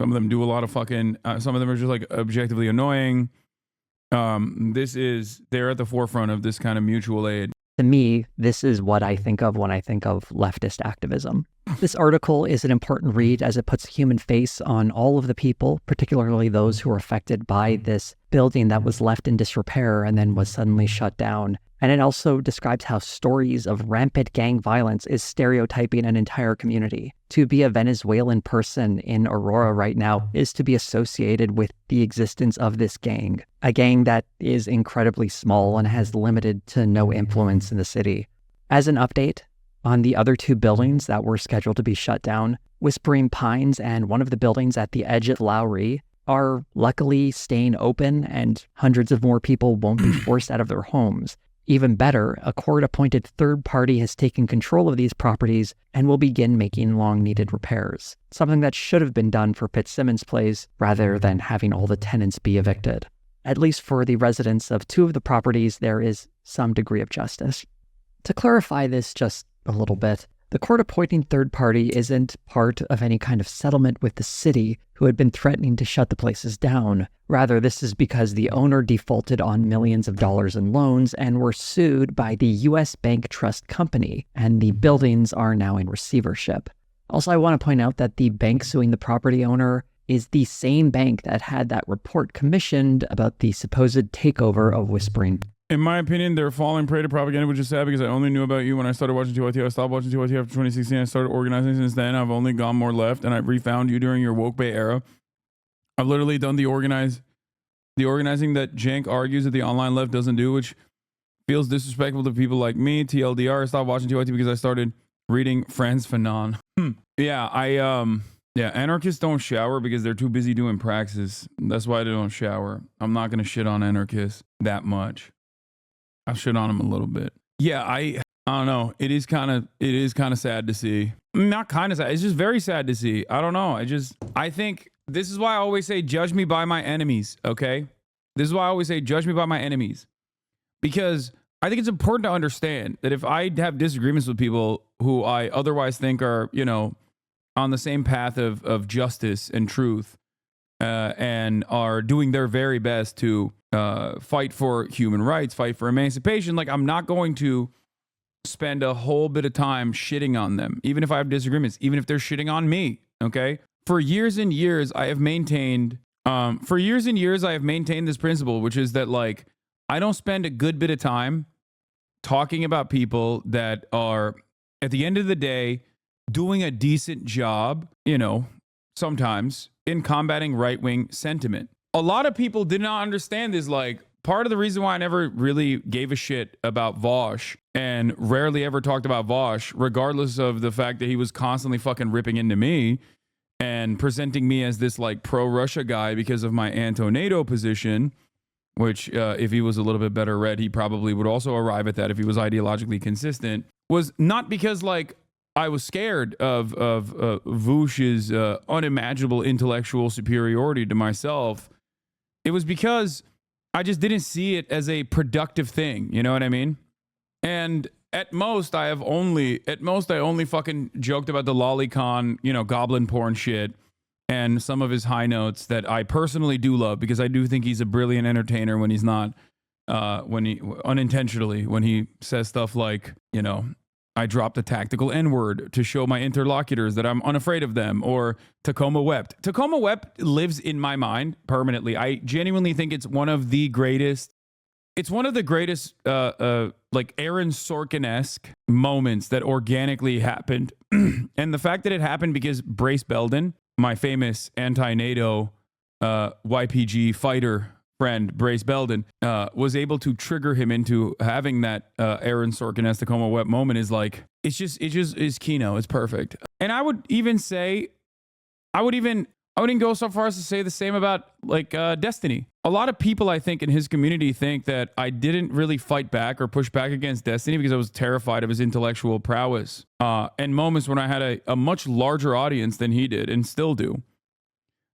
some of them do a lot of fucking, some of them are just like objectively annoying. They're at the forefront of this kind of mutual aid. To me, this is what I think of when I think of leftist activism. This article is an important read as it puts a human face on all of the people, particularly those who were affected by this building that was left in disrepair and then was suddenly shut down. And it also describes how stories of rampant gang violence is stereotyping an entire community. To be a Venezuelan person in Aurora right now is to be associated with the existence of this gang, a gang that is incredibly small and has limited to no influence in the city. As an update on the other 2 buildings that were scheduled to be shut down, Whispering Pines and one of the buildings at the edge of Lowry are luckily staying open, and hundreds of more people won't be forced out of their homes. Even better, a court-appointed third party has taken control of these properties and will begin making long-needed repairs, something that should have been done for Fitzsimmons Place rather than having all the tenants be evicted. At least for the residents of 2 of the properties, there is some degree of justice. To clarify this just a little bit, the court-appointing third party isn't part of any kind of settlement with the city, who had been threatening to shut the places down. Rather, this is because the owner defaulted on millions of dollars in loans and were sued by the U.S. Bank Trust Company, and the buildings are now in receivership. Also, I want to point out that the bank suing the property owner is the same bank that had that report commissioned about the supposed takeover of Whispering. In my opinion, they're falling prey to propaganda, which is sad because I only knew about you when I started watching TYT. I stopped watching TYT after 2016. I started organizing since then. I've only gone more left, and I've refound you during your woke bay era. I've literally done the organizing that Jank argues that the online left doesn't do, which feels disrespectful to people like me. TLDR, I stopped watching TYT because I started reading Franz Fanon. Yeah, anarchists don't shower because they're too busy doing praxis. That's why they don't shower. I'm not going to shit on anarchists that much. I'll shit on them a little bit. Yeah, I don't know. It is kind of sad to see. Not kind of sad. It's just very sad to see. I don't know. I think this is why I always say, judge me by my enemies. Okay. This is why I always say, judge me by my enemies, because I think it's important to understand that if I have disagreements with people who I otherwise think are, on the same path of justice and truth, and are doing their very best to fight for human rights, fight for emancipation, like, I'm not going to spend a whole bit of time shitting on them, even if I have disagreements, even if they're shitting on me. Okay. For years and years, I have maintained this principle, which is that, like, I don't spend a good bit of time talking about people that are, at the end of the day, doing a decent job, sometimes in combating right-wing sentiment. A lot of people did not understand this. Like, part of the reason why I never really gave a shit about Vosh and rarely ever talked about Vosh, regardless of the fact that he was constantly fucking ripping into me and presenting me as this, like, pro-Russia guy because of my anti-NATO position, which if he was a little bit better read, he probably would also arrive at that if he was ideologically consistent, was not because, like, I was scared of Vush's unimaginable intellectual superiority to myself. It was because I just didn't see it as a productive thing. You know what I mean? And at most, I only fucking joked about the lolicon, goblin porn shit and some of his high notes that I personally do love, because I do think he's a brilliant entertainer when he's not, when he unintentionally, when he says stuff like, I dropped a tactical N-word to show my interlocutors that I'm unafraid of them, or Tacoma wept. Tacoma wept lives in my mind permanently. I genuinely think it's one of the greatest. It's one of the greatest, like Aaron Sorkin-esque moments that organically happened. And the fact that it happened because Brace Belden, my famous anti-NATO YPG fighter friend, Brace Belden, was able to trigger him into having that Aaron Sorkin-esque Tacoma Web moment is like, it's just is Kino. It's perfect. And I would even say, I wouldn't go so far as to say the same about like Destiny. A lot of people, I think, in his community think that I didn't really fight back or push back against Destiny because I was terrified of his intellectual prowess. And moments when I had a much larger audience than he did and still do.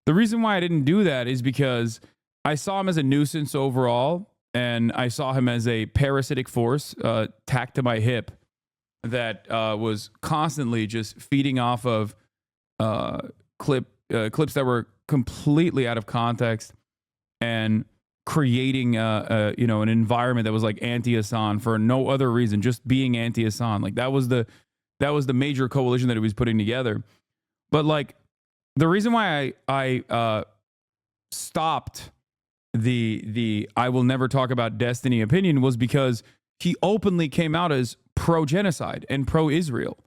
The reason why I didn't do that is because I saw him as a nuisance overall, and I saw him as a parasitic force tacked to my hip that was constantly just feeding off of clips that were completely out of context and creating an environment that was like anti-Hasan for no other reason, just being anti-Hasan. Like that was the major coalition that he was putting together. But like the reason why I stopped the I will never talk about Destiny opinion was because he openly came out as pro-genocide and pro-Israel.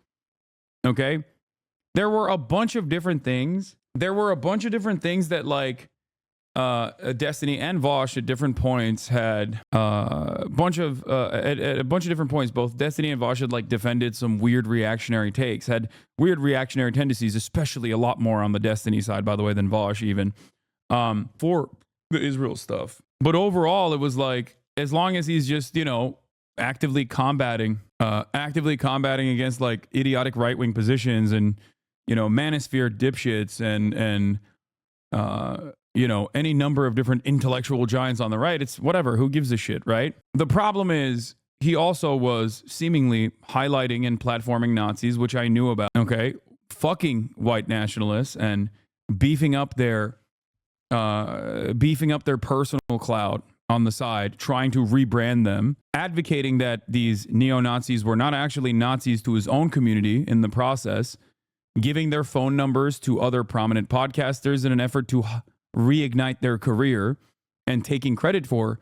Okay? There were a bunch of different things. There were a bunch of different things that like Destiny and Vosh at different points had a bunch of different points. Both Destiny and Vosh had like defended some weird reactionary takes, had weird reactionary tendencies, especially a lot more on the Destiny side, by the way, than Vosh even for the Israel stuff. But overall, it was like as long as he's just actively combating against like idiotic right wing positions and manosphere dipshits and any number of different intellectual giants on the right, it's whatever, who gives a shit, right? The problem is he also was seemingly highlighting and platforming Nazis, which I knew about, okay? Fucking white nationalists and beefing up their personal clout on the side, trying to rebrand them, advocating that these neo-Nazis were not actually Nazis to his own community in the process, giving their phone numbers to other prominent podcasters in an effort to reignite their career, and taking credit for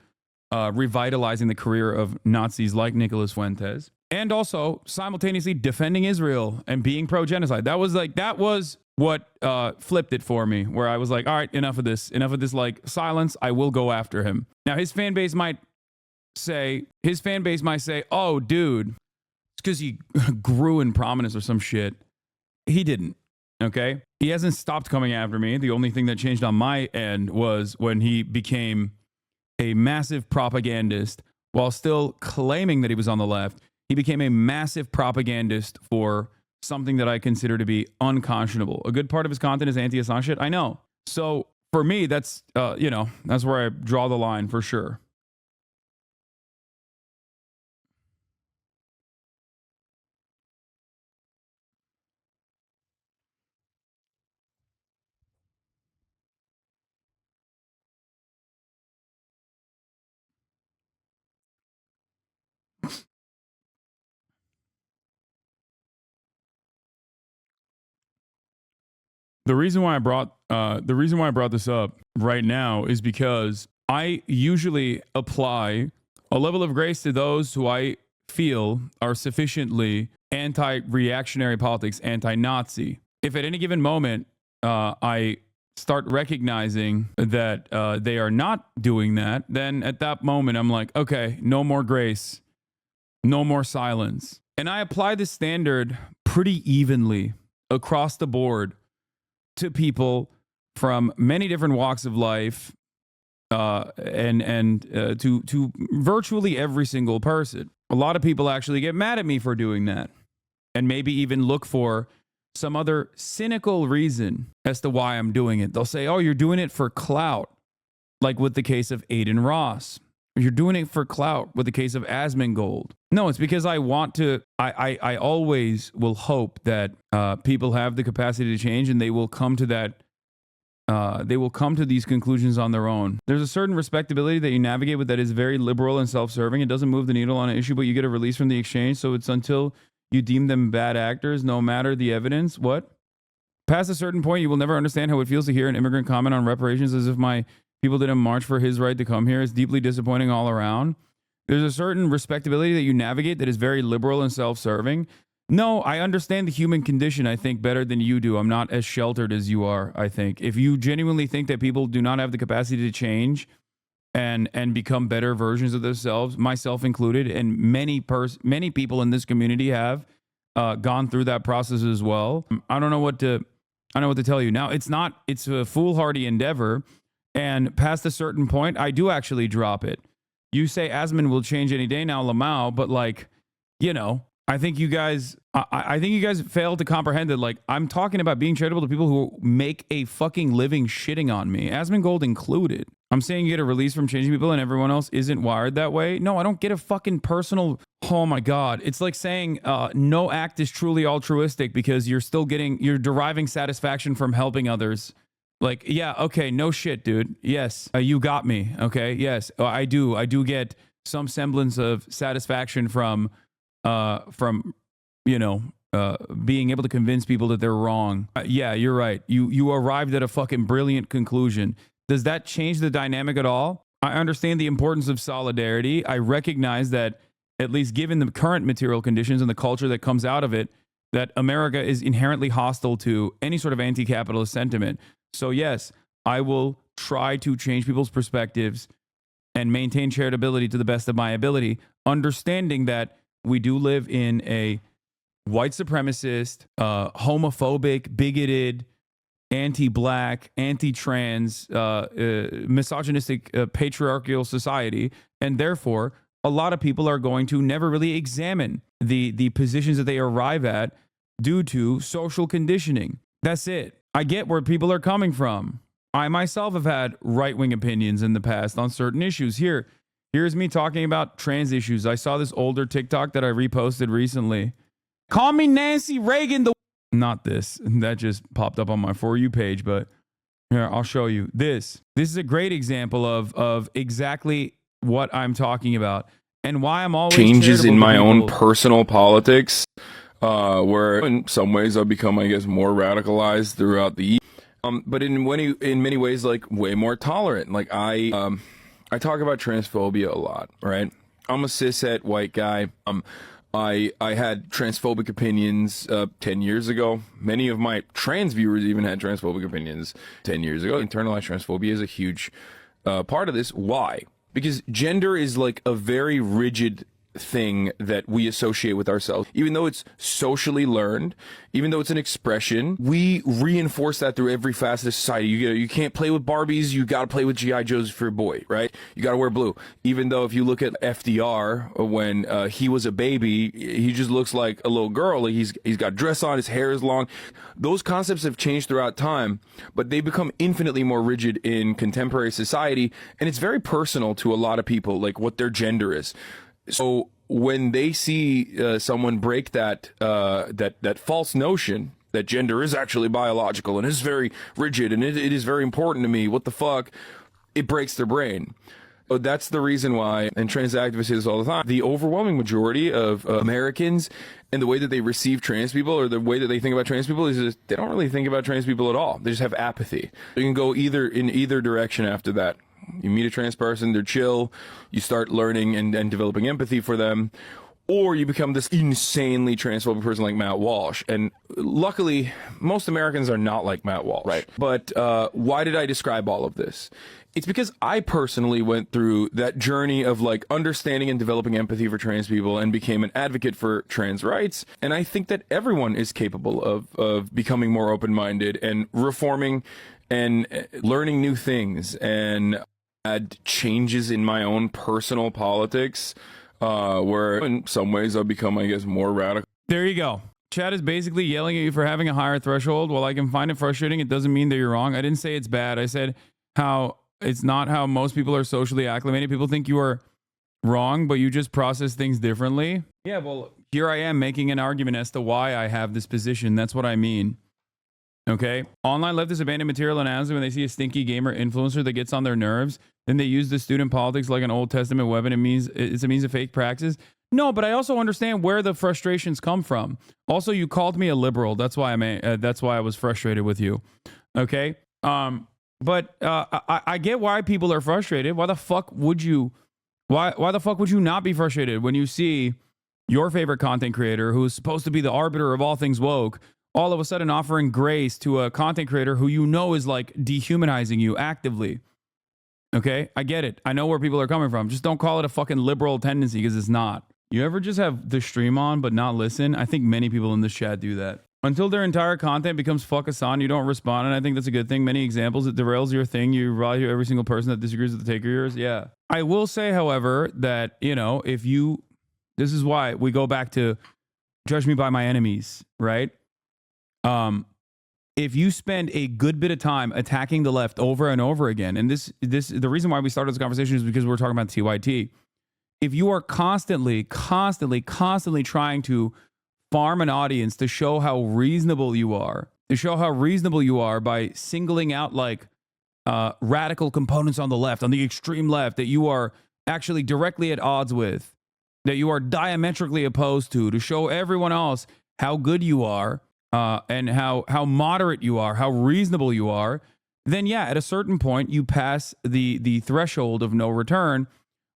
revitalizing the career of Nazis like Nicolas Fuentes, and also simultaneously defending Israel and being pro-genocide. That was what flipped it for me, where I was like, all right, enough of this like silence. I will go after him. Now his fan base might say, oh dude, it's because he grew in prominence or some shit. He didn't. Okay. He hasn't stopped coming after me. The only thing that changed on my end was when he became a massive propagandist while still claiming that he was on the left. He became a massive propagandist for something that I consider to be unconscionable. A good part of his content is anti-Hasan shit. I know. So for me, that's, that's where I draw the line for sure. The reason why I brought this up right now is because I usually apply a level of grace to those who I feel are sufficiently anti-reactionary politics, anti-Nazi. If at any given moment I start recognizing that they are not doing that, then at that moment I'm like, okay, no more grace, no more silence. And I apply this standard pretty evenly across the board to people from many different walks of life, and to virtually every single person. A lot of people actually get mad at me for doing that, and maybe even look for some other cynical reason as to why I'm doing it. They'll say, "Oh, you're doing it for clout," like with the case of Aiden Ross. You're doing it for clout with the case of Asmongold. No, it's because I want to. I always will hope that people have the capacity to change, and they will come to that. They will come to these conclusions on their own. There's a certain respectability that you navigate with that is very liberal and self-serving. It doesn't move the needle on an issue, but you get a release from the exchange. So it's until you deem them bad actors no matter the evidence. What? Past a certain point, you will never understand how it feels to hear an immigrant comment on reparations as if my people didn't march for his right to come here. It's deeply disappointing all around. There's a certain respectability that you navigate that is very liberal and self-serving. No, I understand the human condition, I think, better than you do. I'm not as sheltered as you are, I think. If you genuinely think that people do not have the capacity to change and become better versions of themselves, myself included, and many people in this community have gone through that process as well. I don't know what to tell you. Now, it's a foolhardy endeavor, and past a certain point, I do actually drop it. You say Asman will change any day now, Lamau, but like, you know, I think you guys failed to comprehend that, like, I'm talking about being charitable to people who make a fucking living shitting on me, Asmongold included. I'm saying you get a release from changing people and everyone else isn't wired that way. No, I don't get a fucking personal. Oh my God. It's like saying no act is truly altruistic because you're deriving satisfaction from helping others. Like, yeah, okay, no shit, dude. Yes, you got me. Okay, yes, I do get some semblance of satisfaction from being able to convince people that they're wrong. Yeah, you're right. You arrived at a fucking brilliant conclusion. Does that change the dynamic at all? I understand the importance of solidarity. I recognize that, at least given the current material conditions and the culture that comes out of it, that America is inherently hostile to any sort of anti-capitalist sentiment. So yes, I will try to change people's perspectives and maintain charitability to the best of my ability, understanding that we do live in a white supremacist, homophobic, bigoted, anti-black, anti-trans, misogynistic, patriarchal society, and therefore a lot of people are going to never really examine the positions that they arrive at due to social conditioning. That's it. I get where people are coming from. I myself have had right-wing opinions in the past on certain issues. Here's me talking about trans issues. I saw this older TikTok that I reposted recently. Call me Nancy Reagan. Not this. That just popped up on my For You page, but here, I'll show you this. This is a great example of exactly what I'm talking about and why I'm always changes in my own personal politics, where in some ways I've become, I guess, more radicalized throughout the year. But in many ways, like, way more tolerant. Like, I talk about transphobia a lot, right? I'm a cishet white guy. I had transphobic opinions 10 years ago. Many of my trans viewers even had transphobic opinions 10 years ago. Internalized transphobia is a huge part of this. Why? Because gender is like a very rigid thing that we associate with ourselves. Even though it's socially learned, even though it's an expression, we reinforce that through every facet of society. You can't play with Barbies, you gotta play with G.I. Joes for a boy, right? You gotta wear blue. Even though if you look at FDR, when he was a baby, he just looks like a little girl. Like he's got dress on, his hair is long. Those concepts have changed throughout time, but they become infinitely more rigid in contemporary society, and it's very personal to a lot of people, like what their gender is. So when they see someone break that false notion that gender is actually biological and is very rigid and it is very important to me, what the fuck, it breaks their brain. So that's the reason why, and trans activists say this all the time, the overwhelming majority of Americans and the way that they receive trans people or the way that they think about trans people is just, they don't really think about trans people at all. They just have apathy. You can go in either direction after that. You meet a trans person, they're chill, you start learning and developing empathy for them, or you become this insanely transphobic person like Matt Walsh. And luckily, most Americans are not like Matt Walsh. Right. But why did I describe all of this? It's because I personally went through that journey of like understanding and developing empathy for trans people and became an advocate for trans rights. And I think that everyone is capable of becoming more open-minded and reforming and learning new things, and had changes in my own personal politics, where in some ways I've become, I guess, more radical. There you go. Chad is basically yelling at you for having a higher threshold. While I can find it frustrating, it doesn't mean that you're wrong. I didn't say it's bad. I said how it's not how most people are socially acclimated. People think you are wrong, but you just process things differently. Yeah, well, here I am making an argument as to why I have this position. That's what I mean. Okay? Online leftists abandon material analysis when they see a stinky gamer influencer that gets on their nerves. Then they use the student politics like an Old Testament weapon. It's a means of fake praxis. No, but I also understand where the frustrations come from. Also, you called me a liberal. That's why I was frustrated with you. Okay. But I get why people are frustrated. Why the fuck would you not be frustrated when you see your favorite content creator, who is supposed to be the arbiter of all things woke, all of a sudden offering grace to a content creator who you know is like dehumanizing you actively? Okay, I get it. I know where people are coming from. Just don't call it a fucking liberal tendency, because it's not. You ever just have the stream on but not listen? I think many people in this chat do that. Until their entire content becomes fuck Hasan, you don't respond, and I think that's a good thing. Many examples, it derails your thing. You value every single person that disagrees with the take of yours. Yeah. I will say, however, that, you know, this is why we go back to judge me by my enemies, right? If you spend a good bit of time attacking the left over and over again, and the reason why we started this conversation is because we're talking about TYT. If you are constantly trying to farm an audience to show how reasonable you are, by singling out like radical components on the left, on the extreme left, that you are actually directly at odds with, that you are diametrically opposed to show everyone else how good you are, and how moderate you are, how reasonable you are, then yeah, at a certain point you pass the threshold of no return,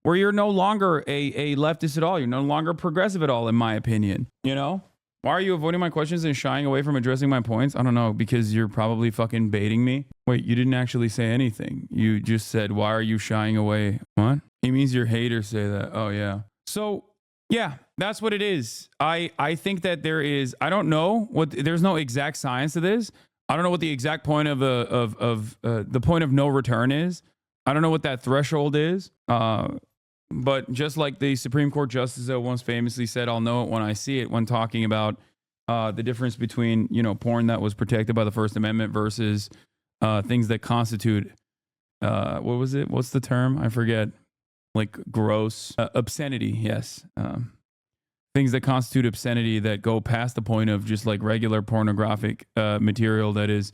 where you're no longer a leftist at all. You're no longer progressive at all, in my opinion. You know? Why are you avoiding my questions and shying away from addressing my points? I don't know, because you're probably fucking baiting me. Wait, you didn't actually say anything. You just said, why are you shying away? What? He means your haters say that. Oh, yeah. So, yeah, that's what it is. I think that there's no exact science to this. I don't know what the exact point of the point of no return is. I don't know what that threshold is. But just like the Supreme Court justice that once famously said, I'll know it when I see it, when talking about the difference between, you know, porn that was protected by the First Amendment versus things that constitute, what was it? What's the term? I forget. Like gross obscenity. Yes. Things that constitute obscenity that go past the point of just like regular pornographic material that is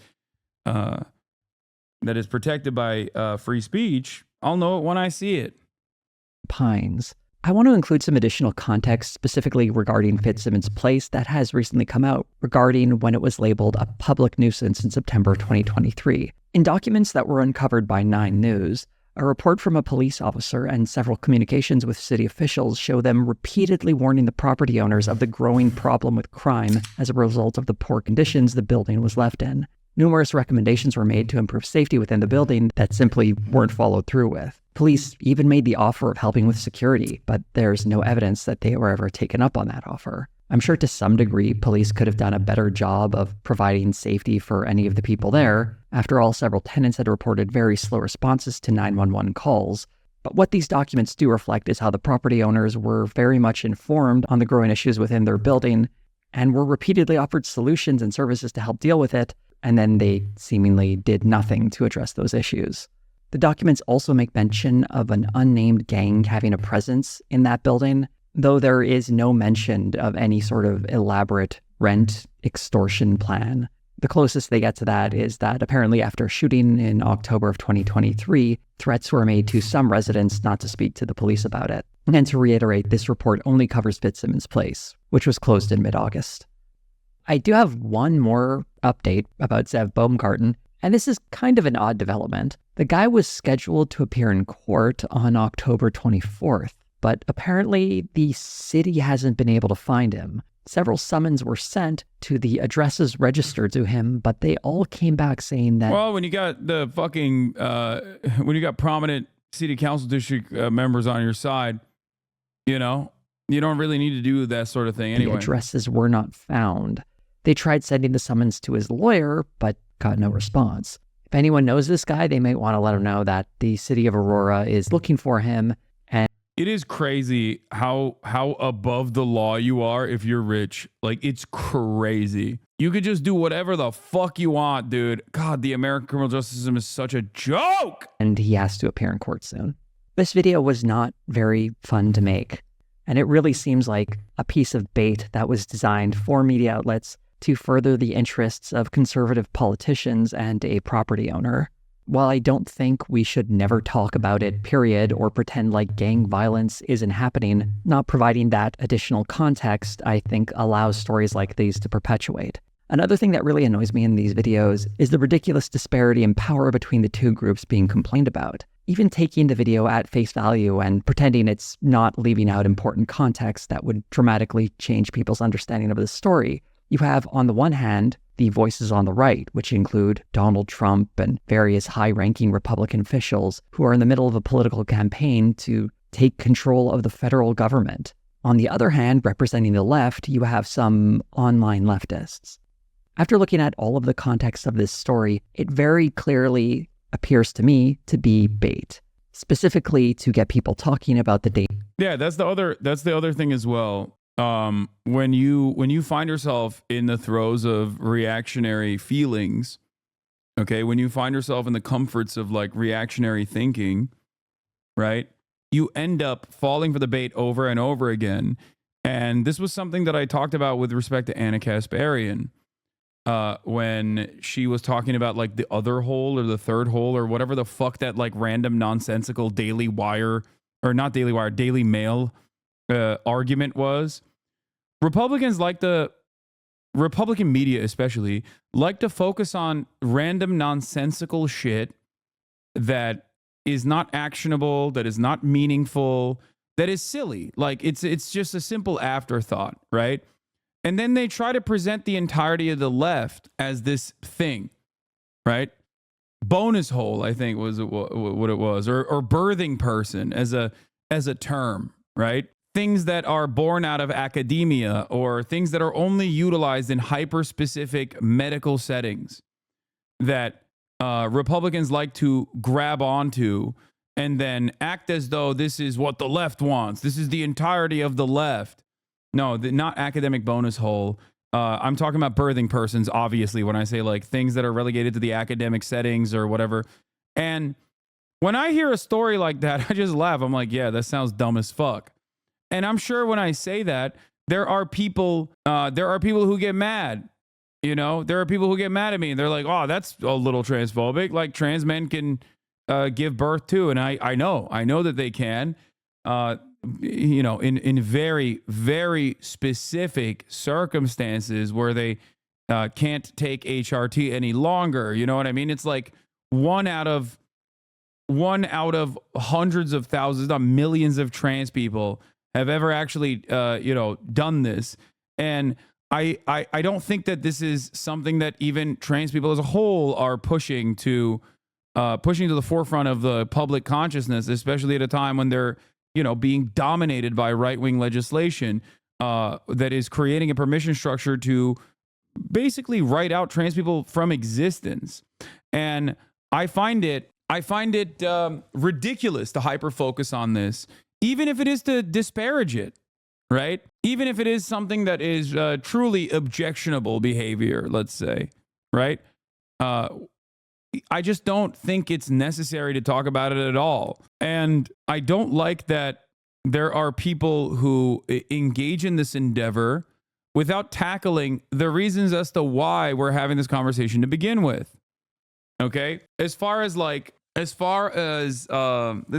protected by free speech. I'll know it when I see it. Pines. I want to include some additional context specifically regarding Fitzsimmons Place that has recently come out regarding when it was labeled a public nuisance in September 2023. In documents that were uncovered by 9 News, a report from a police officer and several communications with city officials show them repeatedly warning the property owners of the growing problem with crime as a result of the poor conditions the building was left in. Numerous recommendations were made to improve safety within the building that simply weren't followed through with. Police even made the offer of helping with security, but there's no evidence that they were ever taken up on that offer. I'm sure to some degree, police could have done a better job of providing safety for any of the people there. After all, several tenants had reported very slow responses to 911 calls. But what these documents do reflect is how the property owners were very much informed on the growing issues within their building and were repeatedly offered solutions and services to help deal with it, and then they seemingly did nothing to address those issues. The documents also make mention of an unnamed gang having a presence in that building, though there is no mention of any sort of elaborate rent extortion plan. The closest they get to that is that apparently after a shooting in October of 2023, threats were made to some residents not to speak to the police about it. And to reiterate, this report only covers Fitzsimmons Place, which was closed in mid-August. I do have one more update about Zev Baumgarten, and this is kind of an odd development. The guy was scheduled to appear in court on October 24th, but apparently the city hasn't been able to find him. Several summons were sent to the addresses registered to him, but they all came back saying that... Well, when you got the fucking... when you got prominent city council district members on your side, you know, you don't really need to do that sort of thing anyway. The addresses were not found. They tried sending the summons to his lawyer, but got no response. If anyone knows this guy, they might want to let him know that the city of Aurora is looking for him. And it is crazy how above the law you are if you're rich. Like, it's crazy. You could just do whatever the fuck you want, dude. God, the American criminal justice system is such a joke. And he has to appear in court soon. This video was not very fun to make, and it really seems like a piece of bait that was designed for media outlets to further the interests of conservative politicians and a property owner. while I don't think we should never talk about it, period, or pretend like gang violence isn't happening, not providing that additional context, I think, allows stories like these to perpetuate. Another thing that really annoys me in these videos is the ridiculous disparity in power between the two groups being complained about. Even taking the video at face value and pretending it's not leaving out important context that would dramatically change people's understanding of the story, you have, on the one hand, the voices on the right, which include Donald Trump and various high-ranking Republican officials who are in the middle of a political campaign to take control of the federal government. On the other hand, representing the left, you have some online leftists. After looking at all of the context of this story, it very clearly appears to me to be bait, specifically to get people talking about the date. Yeah, that's the other thing as well. When you find yourself in the throes of reactionary feelings, okay, when you find yourself in the comforts of like reactionary thinking, right, you end up falling for the bait over and over again. And this was something that I talked about with respect to Anna Kasparian, when she was talking about like the other hole or the third hole or whatever the fuck that like random nonsensical Daily Wire or not Daily Wire, Daily Mail argument was. Republicans like the Republican media especially like to focus on random nonsensical shit that is not actionable, that is not meaningful, that is silly. Like it's just a simple afterthought, right? And then they try to present the entirety of the left as this thing, right? Bonus hole, I think was what it was, or birthing person as a term, right? Things that are born out of academia or things that are only utilized in hyper-specific medical settings that Republicans like to grab onto and then act as though this is what the left wants. This is the entirety of the left. No, not academic bonus hole. I'm talking about birthing persons, obviously, when I say like things that are relegated to the academic settings or whatever. And when I hear a story like that, I just laugh. I'm like, yeah, that sounds dumb as fuck. And I'm sure when I say that, there are people who get mad. You know, there are people who get mad at me and they're like, oh, that's a little transphobic. Like trans men can give birth too. And I know that they can, you know, in very, very specific circumstances where they can't take HRT any longer. You know what I mean? It's like one out of hundreds of thousands, not millions of trans people have ever actually, you know, done this. And I don't think that this is something that even trans people as a whole are pushing to the forefront of the public consciousness, especially at a time when they're, you know, being dominated by right-wing legislation that is creating a permission structure to basically write out trans people from existence. And I find it ridiculous to hyper-focus on this, even if it is to disparage it, right? Even if it is something that is truly objectionable behavior, let's say, right? I just don't think it's necessary to talk about it at all. And I don't like that there are people who engage in this endeavor without tackling the reasons as to why we're having this conversation to begin with. Okay? As far as this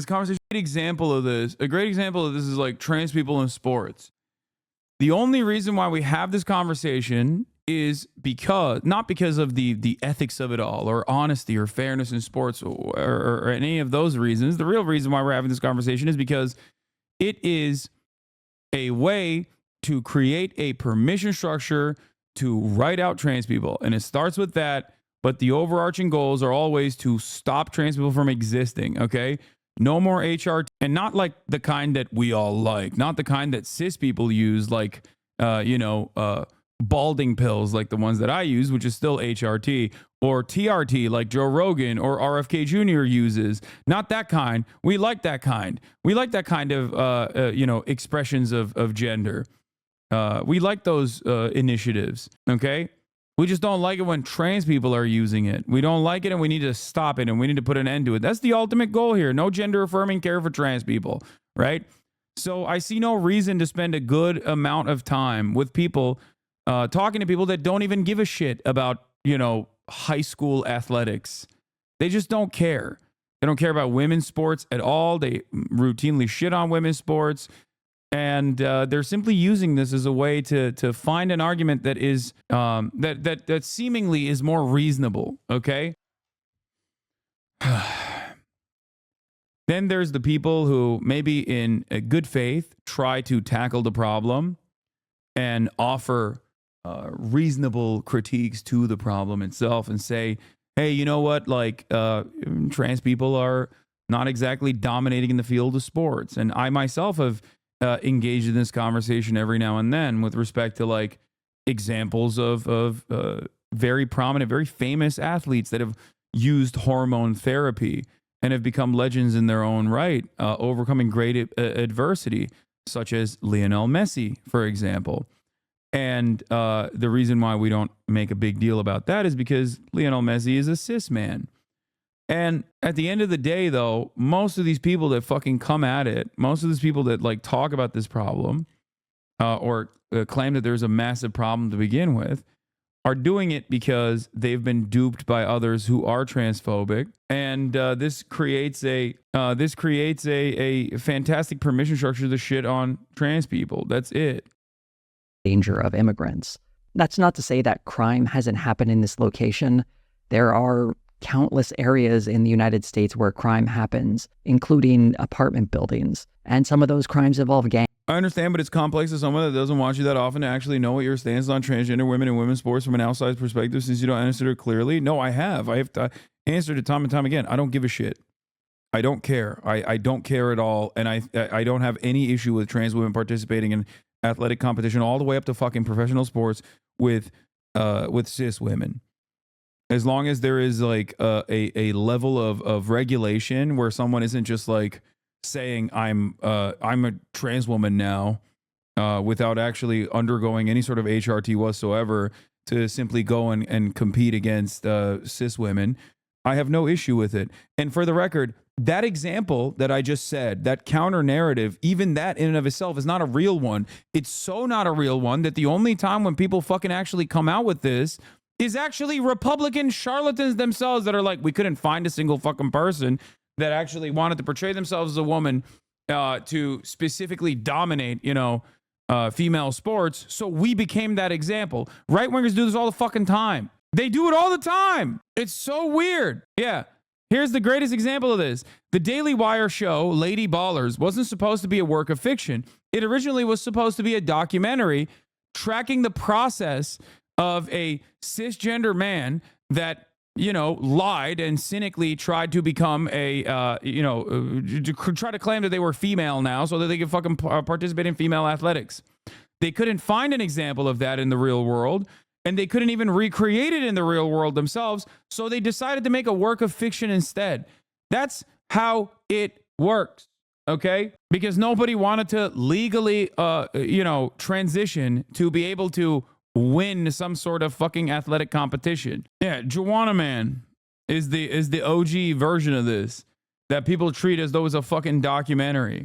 conversation, a great example of this is like trans people in sports. The only reason why we have this conversation is not because of the ethics of it all or honesty or fairness in sports or any of those reasons. The real reason why we're having this conversation is because it is a way to create a permission structure to write out trans people. And it starts with that, but the overarching goals are always to stop trans people from existing, okay? No more HRT, and not like the kind that we all like, not the kind that cis people use, like, balding pills like the ones that I use, which is still HRT, or TRT like Joe Rogan or RFK Jr. uses. Not that kind. We like that kind. We like that kind of, expressions of gender. We like those initiatives, okay? We just don't like it when trans people are using it. We don't like it and we need to stop it and we need to put an end to it. That's the ultimate goal here. No gender affirming care for trans people, right? So I see no reason to spend a good amount of time with people talking to people that don't even give a shit about, high school athletics, They just don't care. They don't care about women's sports at all. They routinely shit on women's sports. And they're simply using this as a way to find an argument that is that seemingly is more reasonable. Okay. Then there's the people who maybe in a good faith try to tackle the problem and offer reasonable critiques to the problem itself and say, hey, you know what? Like trans people are not exactly dominating in the field of sports. And I myself have engaged in this conversation every now and then with respect to like examples of very prominent, very famous athletes that have used hormone therapy and have become legends in their own right, overcoming great adversity, such as Lionel Messi, for example. And the reason why we don't make a big deal about that is because Lionel Messi is a cis man. And at the end of the day, though, most of these people that fucking come at it, most of these people that like talk about this problem or claim that there's a massive problem to begin with, are doing it because they've been duped by others who are transphobic, and this creates a fantastic permission structure to shit on trans people. That's it. Danger of immigrants. That's not to say that crime hasn't happened in this location. There are countless areas in the United States where crime happens, including apartment buildings, and some of those crimes involve gangs. I understand, but it's complex as someone that doesn't watch you that often to actually know what your stance is on transgender women and women's sports from an outside perspective, since you don't answer it clearly. No, I have. I have answered it time and time again. I don't give a shit. I don't care. I don't care at all. And I don't have any issue with trans women participating in athletic competition all the way up to fucking professional sports with cis women. As long as there is like a level of regulation where someone isn't just like saying I'm a trans woman now without actually undergoing any sort of HRT whatsoever to simply go and compete against cis women, I have no issue with it. And for the record, that example that I just said, that counter narrative, even that in and of itself is not a real one. It's so not a real one that the only time when people fucking actually come out with this is actually Republican charlatans themselves that are like, we couldn't find a single fucking person that actually wanted to portray themselves as a woman to specifically dominate, female sports. So we became that example. Right wingers do this all the fucking time. They do it all the time. It's so weird. Yeah. Here's the greatest example of this. The Daily Wire show, Lady Ballers, wasn't supposed to be a work of fiction. It originally was supposed to be a documentary tracking the process of a cisgender man that lied and cynically tried to become try to claim that they were female now so that they could fucking participate in female athletics. They couldn't find an example of that in the real world, and they couldn't even recreate it in the real world themselves, so they decided to make a work of fiction instead. That's how it works, okay? Because nobody wanted to legally, transition to be able to win some sort of fucking athletic competition. Yeah, Joanna Man is the OG version of this that people treat as though it's a fucking documentary.